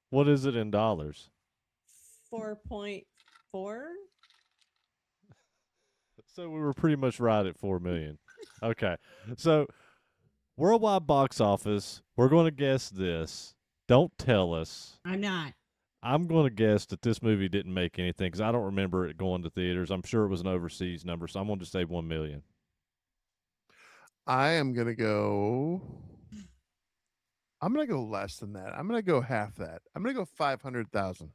What is it in dollars? 4.4. So we were pretty much right at 4 million. Okay. So worldwide box office, we're going to guess this. Don't tell us. I'm not. I'm going to guess that this movie didn't make anything because I don't remember it going to theaters. I'm sure it was an overseas number, so I'm going to say 1 million. I am going to go. I'm going to go less than that. I'm going to go half that. I'm going to go 500,000.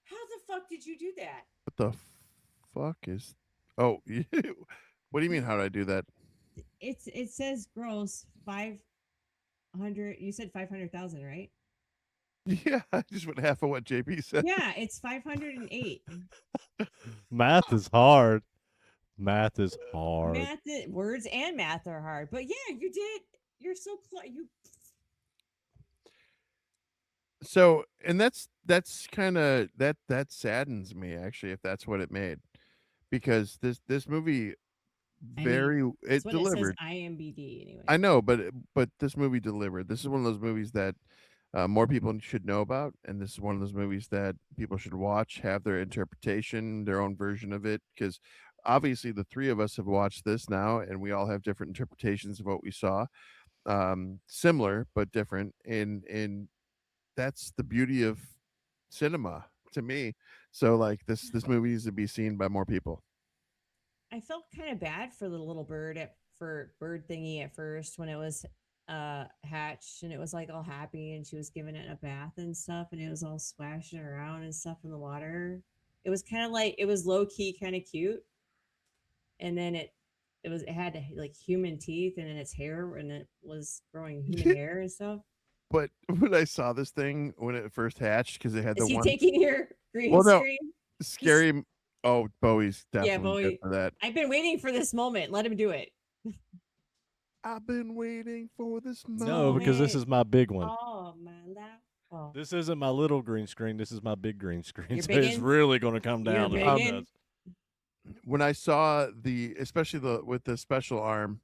How the fuck did you do that? What the fuck is. Oh, what do you mean? How did I do that? It says gross 500. You said 500,000, right? Yeah, I just went half of what JP said. Yeah, it's 508. Math is hard. Math is hard. Words and math are hard, but yeah, you did. You're so close. You So, and that's kind of that saddens me actually if that's what it made, because this movie I very mean, it that's what it says delivered. IMBD anyway. I know, but this movie delivered. This is one of those movies that more people should know about, and this is one of those movies that people should watch, have their interpretation, their own version of it, because obviously the three of us have watched this now, and we all have different interpretations of what we saw, similar but different, and that's the beauty of cinema to me. So like this movie needs to be seen by more people. I felt kind of bad for the little for bird thingy at first when it was hatched and it was like all happy and she was giving it a bath and stuff and it was all splashing around and stuff in the water. It was kind of like it was low key kind of cute. And then it had like human teeth and in its hair and it was growing human hair and stuff. But when I saw this thing when it first hatched, because it had Is the he one taking your green well no screen? scary. Oh, Bowie's Yeah, definitely good Bowie. for that. I've been waiting for this moment. Let him do it. I've been waiting for this moment. No, because this is my big one. Oh my life. Oh. This isn't my little green screen. This is my big green screen. You're So big it's in? really going to come You're down. big if it in? does. When I saw especially with the special arm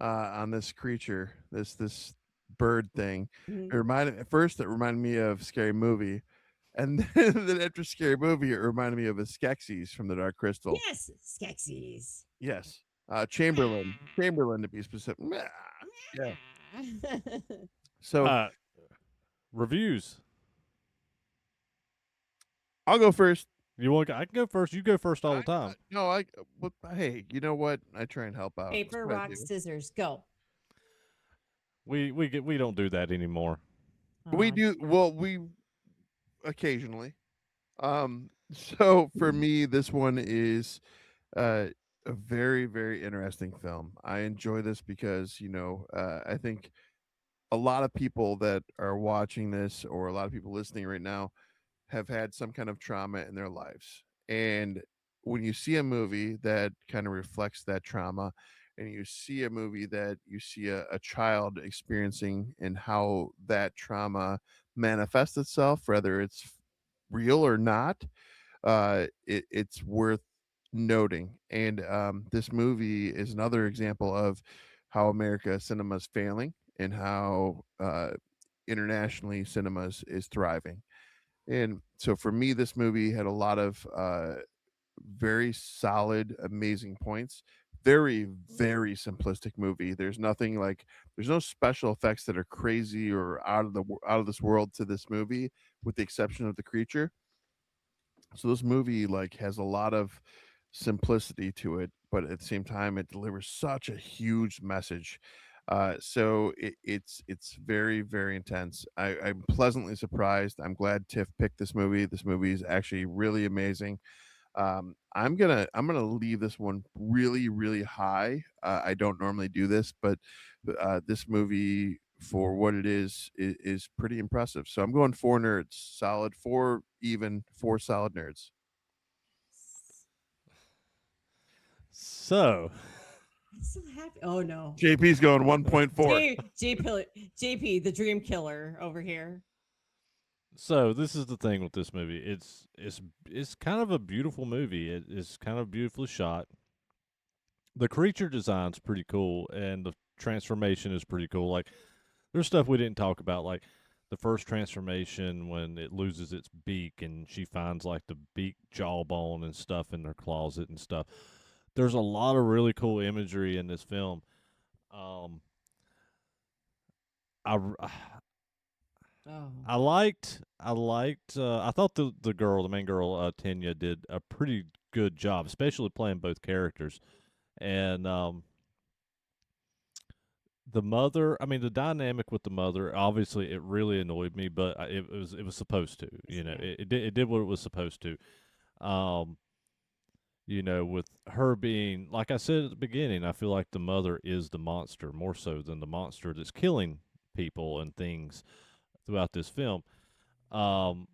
on this creature, this bird thing, Mhm. it reminded me of Scary Movie, and then after Scary Movie, it reminded me of a Skeksis from the Dark Crystal. Yes, Skeksis. Yes, Chamberlain to be specific. Yeah. So Reviews. I'll go first. You want? I can go first. You go first all the time. No, hey, you know what? I try and help out. Paper, That's what I rock, do. scissors, go. We don't do that anymore. We Aw, do well. We occasionally. So for me, this one is a very, very interesting film. I enjoy this because I think a lot of people that are watching this, or a lot of people listening right now, have had some kind of trauma in their lives. And when you see a movie that kind of reflects that trauma, and you see a movie that you see a child experiencing and how that trauma manifests itself, whether it's real or not, it's worth noting. And this movie is another example of how America cinema is failing and how internationally cinemas is thriving. And so for me, this movie had a lot of very solid, amazing points. Very, very simplistic movie. There's nothing like there's no special effects that are crazy or out of this world to this movie, with the exception of the creature. So this movie like has a lot of simplicity to it, but at the same time, it delivers such a huge message. So it's very, very intense. I'm pleasantly surprised. I'm glad Tiff picked this movie. This movie is actually really amazing. I'm gonna leave this one really, really high. I don't normally do this, but this movie for what it is pretty impressive. So I'm going four nerds, solid four, even four solid nerds. So, I'm so happy. Oh no. JP's going 1.4. JP, the dream killer over here. so this is the thing with this movie. It's kind of a beautiful movie. It's kind of beautifully shot. The creature design's pretty cool, and the transformation is pretty cool. Like, there's stuff we didn't talk about, like the first transformation when it loses its beak and she finds like the beak jawbone and stuff in their closet and stuff. There's a lot of really cool imagery in this film. Um, I Oh. I thought the main girl, Tenya, did a pretty good job, especially playing both characters. And the mother, I mean, the dynamic with the mother, obviously, it really annoyed me, but it was supposed to. Yeah. It did what it was supposed to. Um, with her being, like I said at the beginning, I feel like the mother is the monster more so than the monster that's killing people and things throughout this film. Um,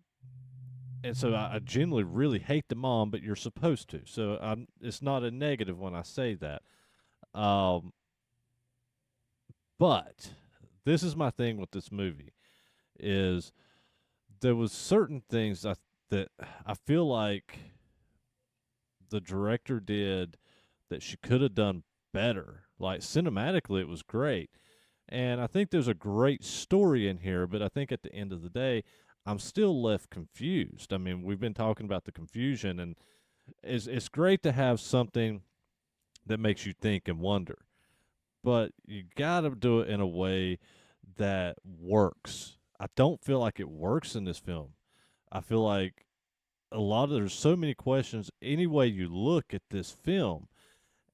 and so I genuinely really hate the mom, but you're supposed to. So it's not a negative when I say that. Um, but this is my thing with this movie is there was certain things that I feel like the director did that she could have done better. Like cinematically, it was great. And I think there's a great story in here, but I think at the end of the day, I'm still left confused. I mean, we've been talking about the confusion, and it's great to have something that makes you think and wonder, but you got to do it in a way that works. I don't feel like it works in this film. I feel like there's so many questions any way you look at this film,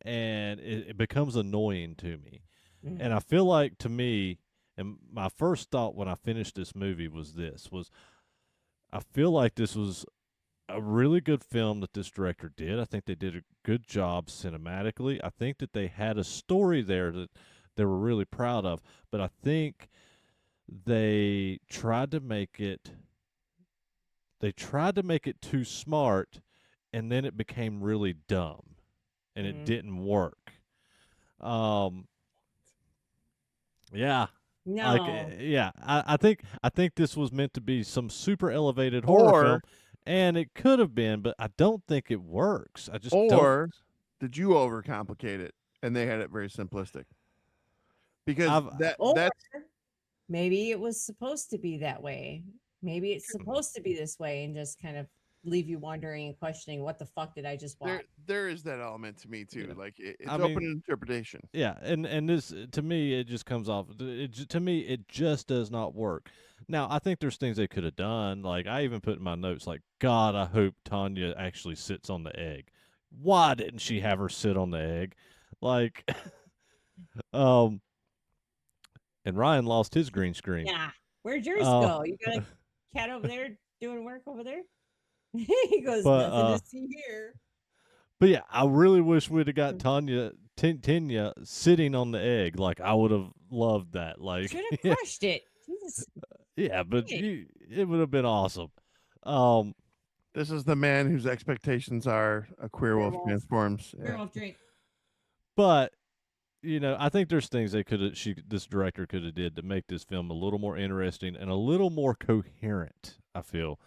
and it becomes annoying to me. Mm. And I feel like to me, and my first thought when I finished this movie was I feel like this was a really good film that this director did. I think they did a good job cinematically. I think that they had a story there that they were really proud of, but I think they tried to make it too smart, and then it became really dumb and it Mhm. didn't work. Um yeah, like No. yeah, I think this was meant to be some super elevated horror film, Or and it could have been, but I don't think it works. I just don't. or did you overcomplicate it and they had it very simplistic? Because I've Or that's maybe it was supposed to be that way. Maybe it's supposed to be this way and just kind of leave you wondering and questioning what the fuck did I just there watch? there is that element to me too. yeah. Like I it's open mean, interpretation. yeah, and this to me it just comes off. To me it just does not work. Now I think there's things they could have done. Like I even put in my notes, like God, I hope Tanya actually sits on the egg. Why didn't she have her sit on the egg? Like, um, and Ryan lost his green screen. Yeah. Where'd yours Uh, go? You got a cat over there doing work over there? He goes, but nothing to see here. but yeah, I really wish we'd have got Tanya sitting on the egg. Like I would have loved that. Like Should have yeah, crushed it. Jesus. yeah, but Hey, it would have been awesome. Um, This is the man whose expectations are a queer wolf werewolf. transforms. Yeah. Werewolf drink. but I think there's things this director could have did to make this film a little more interesting and a little more coherent. I feel.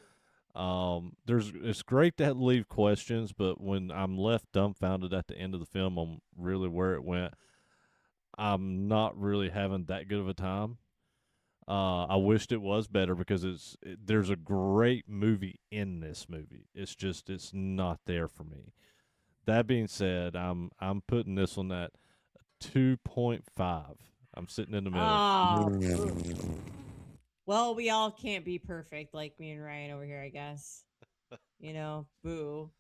There's it's great to leave questions, but when I'm left dumbfounded at the end of the film on really where it went, I'm not really having that good of a time. I wished it was better because there's a great movie in this movie. It's just it's not there for me. That being said, I'm putting this one at 2.5. I'm sitting in the middle. Oh, boo. Well, we all can't be perfect like me and Ryan over here, I guess. Boo.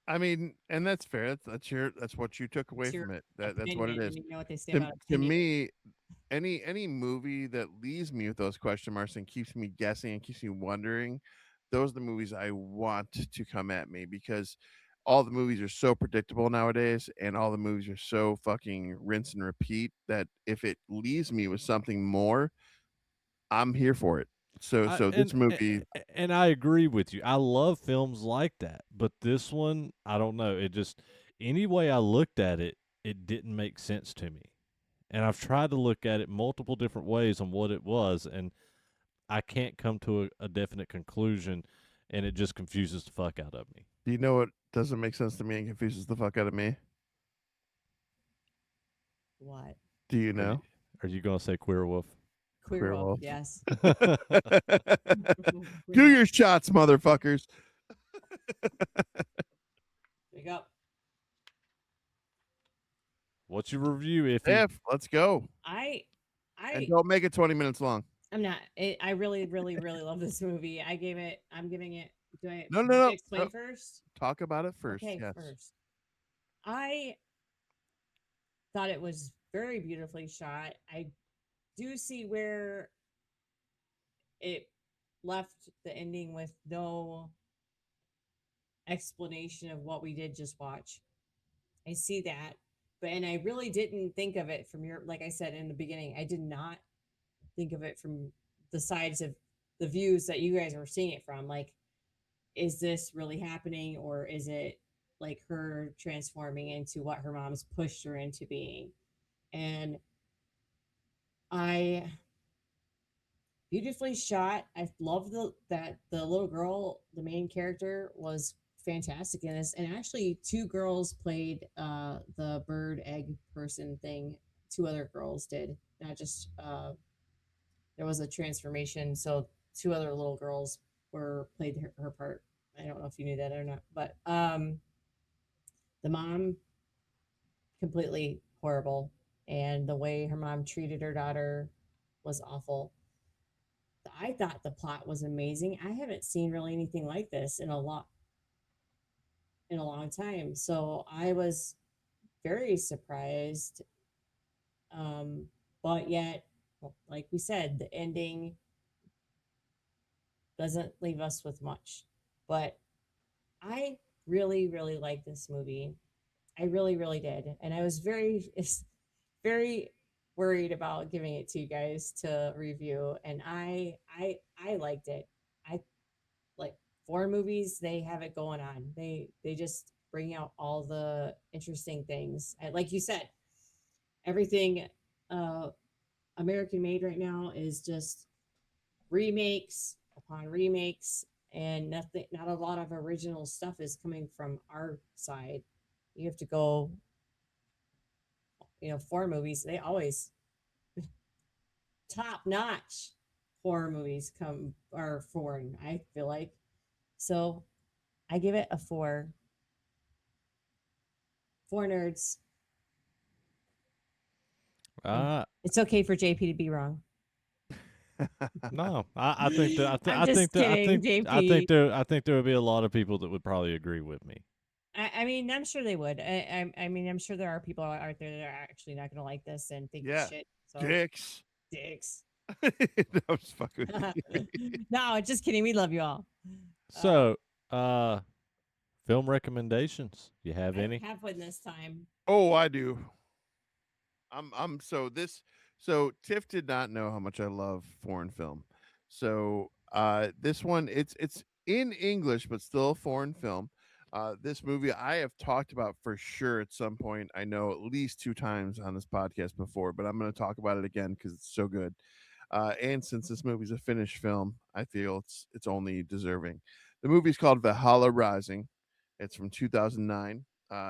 I mean, and that's fair. That's what you took away It's your from it. That's what it opinion, is. and you know what they say To about to opinion. me, any movie that leaves me with those question marks and keeps me guessing and keeps me wondering, those are the movies I want to come at me because all the movies are so predictable nowadays and all the movies are so fucking rinse and repeat that if it leaves me with something more, I'm here for it. I, So this and movie, and I agree with you. I love films like that, but this one, I don't know. It just any way I looked at it, it didn't make sense to me. And I've tried to look at it multiple different ways on what it was, and I can't come to a definite conclusion, and it just confuses the fuck out of me. do you know what doesn't make sense to me and confuses the fuck out of me? What? Do you Are you know? are you gonna say Queer Wolf? Queer Queer wolf, Wolf. yes. Do Queer wolf. your shots, motherfuckers. There you go. What's your review, Iffy? If let's go. I And I don't make it 20 minutes long. I'm not. I really, really, really love this movie. I'm giving it. Do I No, no, have to no, explain no. first? Talk about it first. Okay, Yes. first. I thought it was very beautifully shot. I do see where it left the ending with no explanation of what we did just watch. I see that. And I really didn't think of it from your, like I said in the beginning, I did not think of it from the sides of the views that you guys were seeing it from. Like, is this really happening, or is it like her transforming into what her mom's pushed her into being? And I beautifully shot. I love that the little girl, the main character, was fantastic in this. And actually, two girls played the bird egg person thing. Two other girls did, not just there was a transformation. So two other little girls were played her part. I don't know if you knew that or not, but the mom completely horrible, and the way her mom treated her daughter was awful. I thought the plot was amazing. I haven't seen really anything like this in a long time, so I was very surprised. Um, but yet, well, like we said, the ending doesn't leave us with much. But I really, really like this movie. I really, really did, and I was very worried about giving it to you guys to review, and I liked it. I like foreign movies. They have it going on. They just bring out all the interesting things. And like you said, everything uh, American made right now is just remakes upon remakes, and nothing. Not a lot of original stuff is coming from our side. You have to go. Foreign movies. They always top notch horror movies come are foreign. I feel like so. I give it a four. Four nerds. And Uh it's okay for JP to be wrong. no, I think that I'm just kidding, JP. I think there would be a lot of people that would probably agree with me. I mean, I'm sure they would. I mean, I'm sure there are people out there that are actually not going to like this and think it's Yeah. shit. So Dicks. dicks. No, I'm just fucking with you. No, just kidding. We love you all. So, film recommendations. You have I don't any? have one this time. Oh, I do. I'm so Tiff did not know how much I love foreign film. So this one it's in English but still a foreign film. This movie I have talked about for sure at some point. I know at least two times on this podcast before, but I'm going to talk about it again because it's so good. And since this movie's a Finnish film, I feel it's only deserving. The movie's called Valhalla Rising. It's from 2009,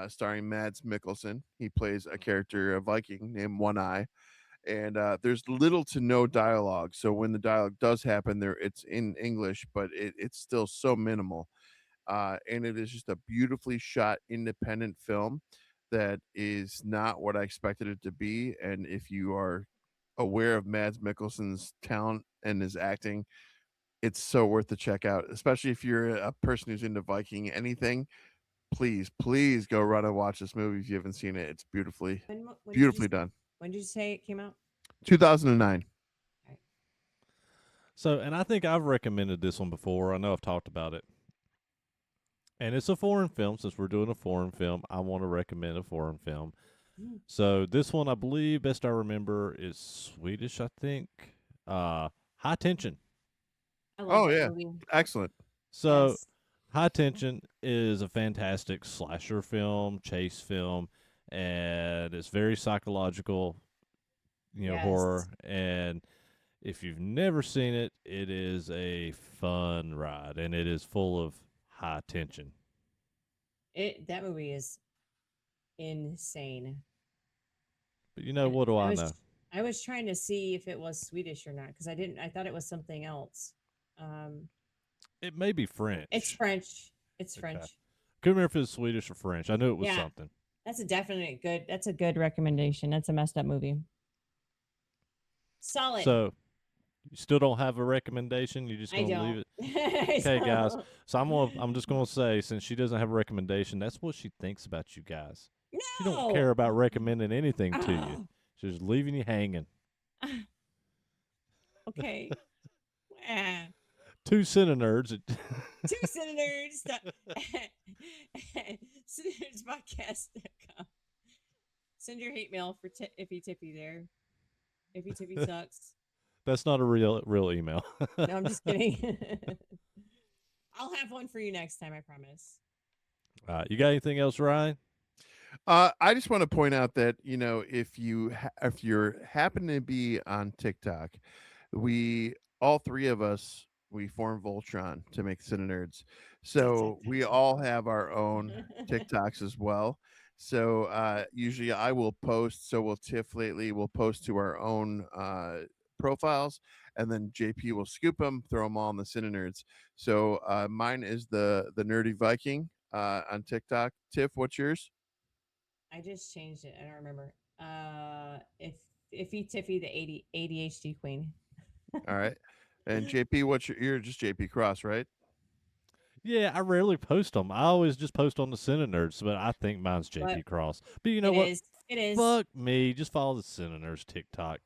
starring Mads Mikkelsen. He plays a character, a Viking named One Eye, and there's little to no dialogue. So when the dialogue does happen, there it's in English, but it's still so minimal. And it is just a beautifully shot independent film that is not what I expected it to be. And if you are aware of Mads Mikkelsen's talent and his acting, it's so worth the check out, especially if you're a person who's into Viking anything. Please, please go run and watch this movie if you haven't seen it. It's When did you beautifully done. when did you say it came out? 2009. Right. So, and I think I've recommended this one before. I know I've talked about it. And it's a foreign film. Since we're doing a foreign film, I want to recommend a foreign film. Mm, So this one, I believe, best I remember, is Swedish. I think. High Tension. I love Oh that yeah, movie. excellent. So Yes. High Tension is a fantastic slasher film, chase film, and it's very psychological, Yes. horror. And if you've never seen it, it is a fun ride, and it is full of high tension. That movie is insane. But And what do I know? I was trying to see if it was Swedish or not because I thought it was something else. Um, It may be it's French. French. It's Okay. French. Couldn't remember if it was Swedish or French. I knew it was Yeah, something. that's a good recommendation. That's a messed up movie. Solid. So you still don't have a recommendation? You're just I gonna leave don't. it? I Okay, guys. don't. So I'm just gonna say, since she doesn't have a recommendation, that's what she thinks about you guys. She don't care No. about recommending anything to you. Oh, She's just leaving you hanging. okay. Ah. Two CineNerds. Two CineNerds. CineNerdsPodcast.com. Send your hate mail for Iffy Tippy there. Iffy Tippy sucks. That's not a real email. No, I'm just kidding. I'll have one for you next time, I promise. You got anything else, Ryan? I just want to point out that if you're happen to be on TikTok, we all three of us we form Voltron to make CineNerds. Ta, ta, So ta, we ta. all have our own TikToks as well. So usually I will post. So will Tiff lately. We'll post to our own profiles, and then JP will scoop them, throw them all in the CineNerds. So mine is the Nerdy Viking on TikTok. Tiff, what's yours? I just changed it. I don't remember. If Iffy Tiffy, the ADHD queen. All right. And JP, what's you're just JP Cross, right? Yeah, I rarely post them. I always just post on the CineNerds, but I think mine's But JP Cross. But you know it what? is. It is. Fuck me. Just follow the CineNerds TikTok.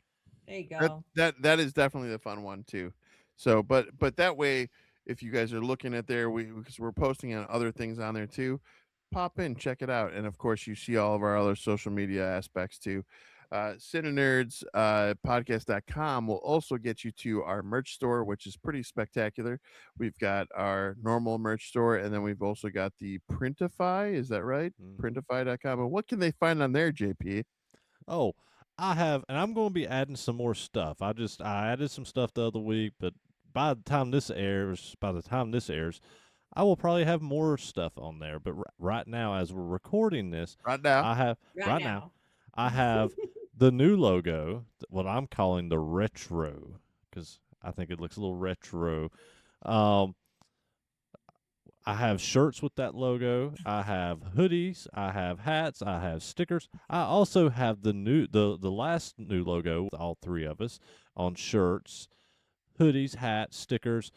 There you That go. that is definitely the fun one too. So, but that way, if you guys are looking at there, because we're posting on other things on there too, pop in, check it out, and of course, you see all of our other social media aspects too. CineNerds podcast.com will also get you to our merch store, which is pretty spectacular. We've got our normal merch store, and then we've also got the Printify. Is that right? Mm-hmm. Printify.com. And what can they find on there, JP? Oh, I have, and I'm going to be adding some more stuff. I added some stuff the other week, but by the time this airs, I will probably have more stuff on there. But right now, as we're recording this, Right now. I have Right right now now. I have the new logo, what I'm calling the retro, because I think it looks a little retro. Um, I have shirts with that logo. I have hoodies. I have hats. I have stickers. I also have the last new logo with all three of us on shirts, hoodies, hats, stickers.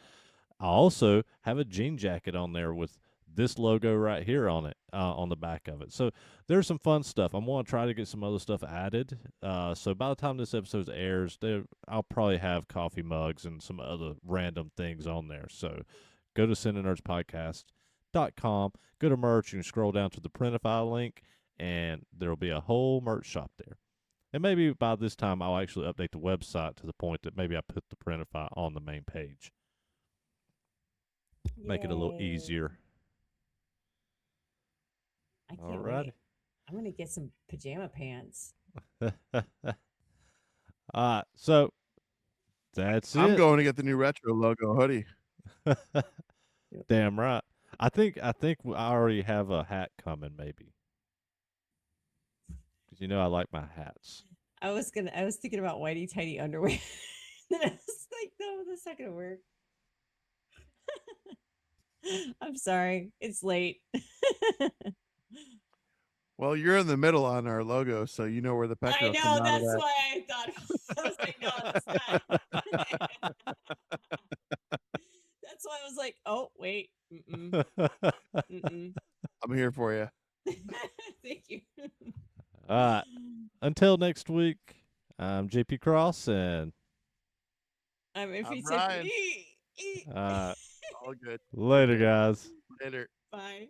I also have a jean jacket on there with this logo right here on it, on the back of it. So there's some fun stuff. I'm going to try to get some other stuff added. So by the time this episode airs, I'll probably have coffee mugs and some other random things on there. So go to CineNerdsPodcast.com, go to merch, you can scroll down to the Printify link, and there will be a whole merch shop there. And maybe by this time, I'll actually update the website to the point that maybe I put the Printify on the main page. Make it a little Yay. easier. I can't Alrighty. wait. I'm gonna get some pajama pants. So that's I'm it. going to get the new retro logo hoodie. Damn right. I think I already have a hat coming, maybe. Because I like my hats. I was thinking about whitey tighty underwear. Then I was like, no, that's not gonna work. I'm sorry. It's late. Well, you're in the middle on our logo, so you know where the pecker I will come know. out of That's that. why I thought I was like, no, that's not. That's why I was like, oh wait, mm-mm. I'm here for you. Thank you. All right. Until next week, I'm JP Cross, and I'm I'm Iffy Ryan. Tiffany. uh, All good. later, Okay. guys. Later. Bye.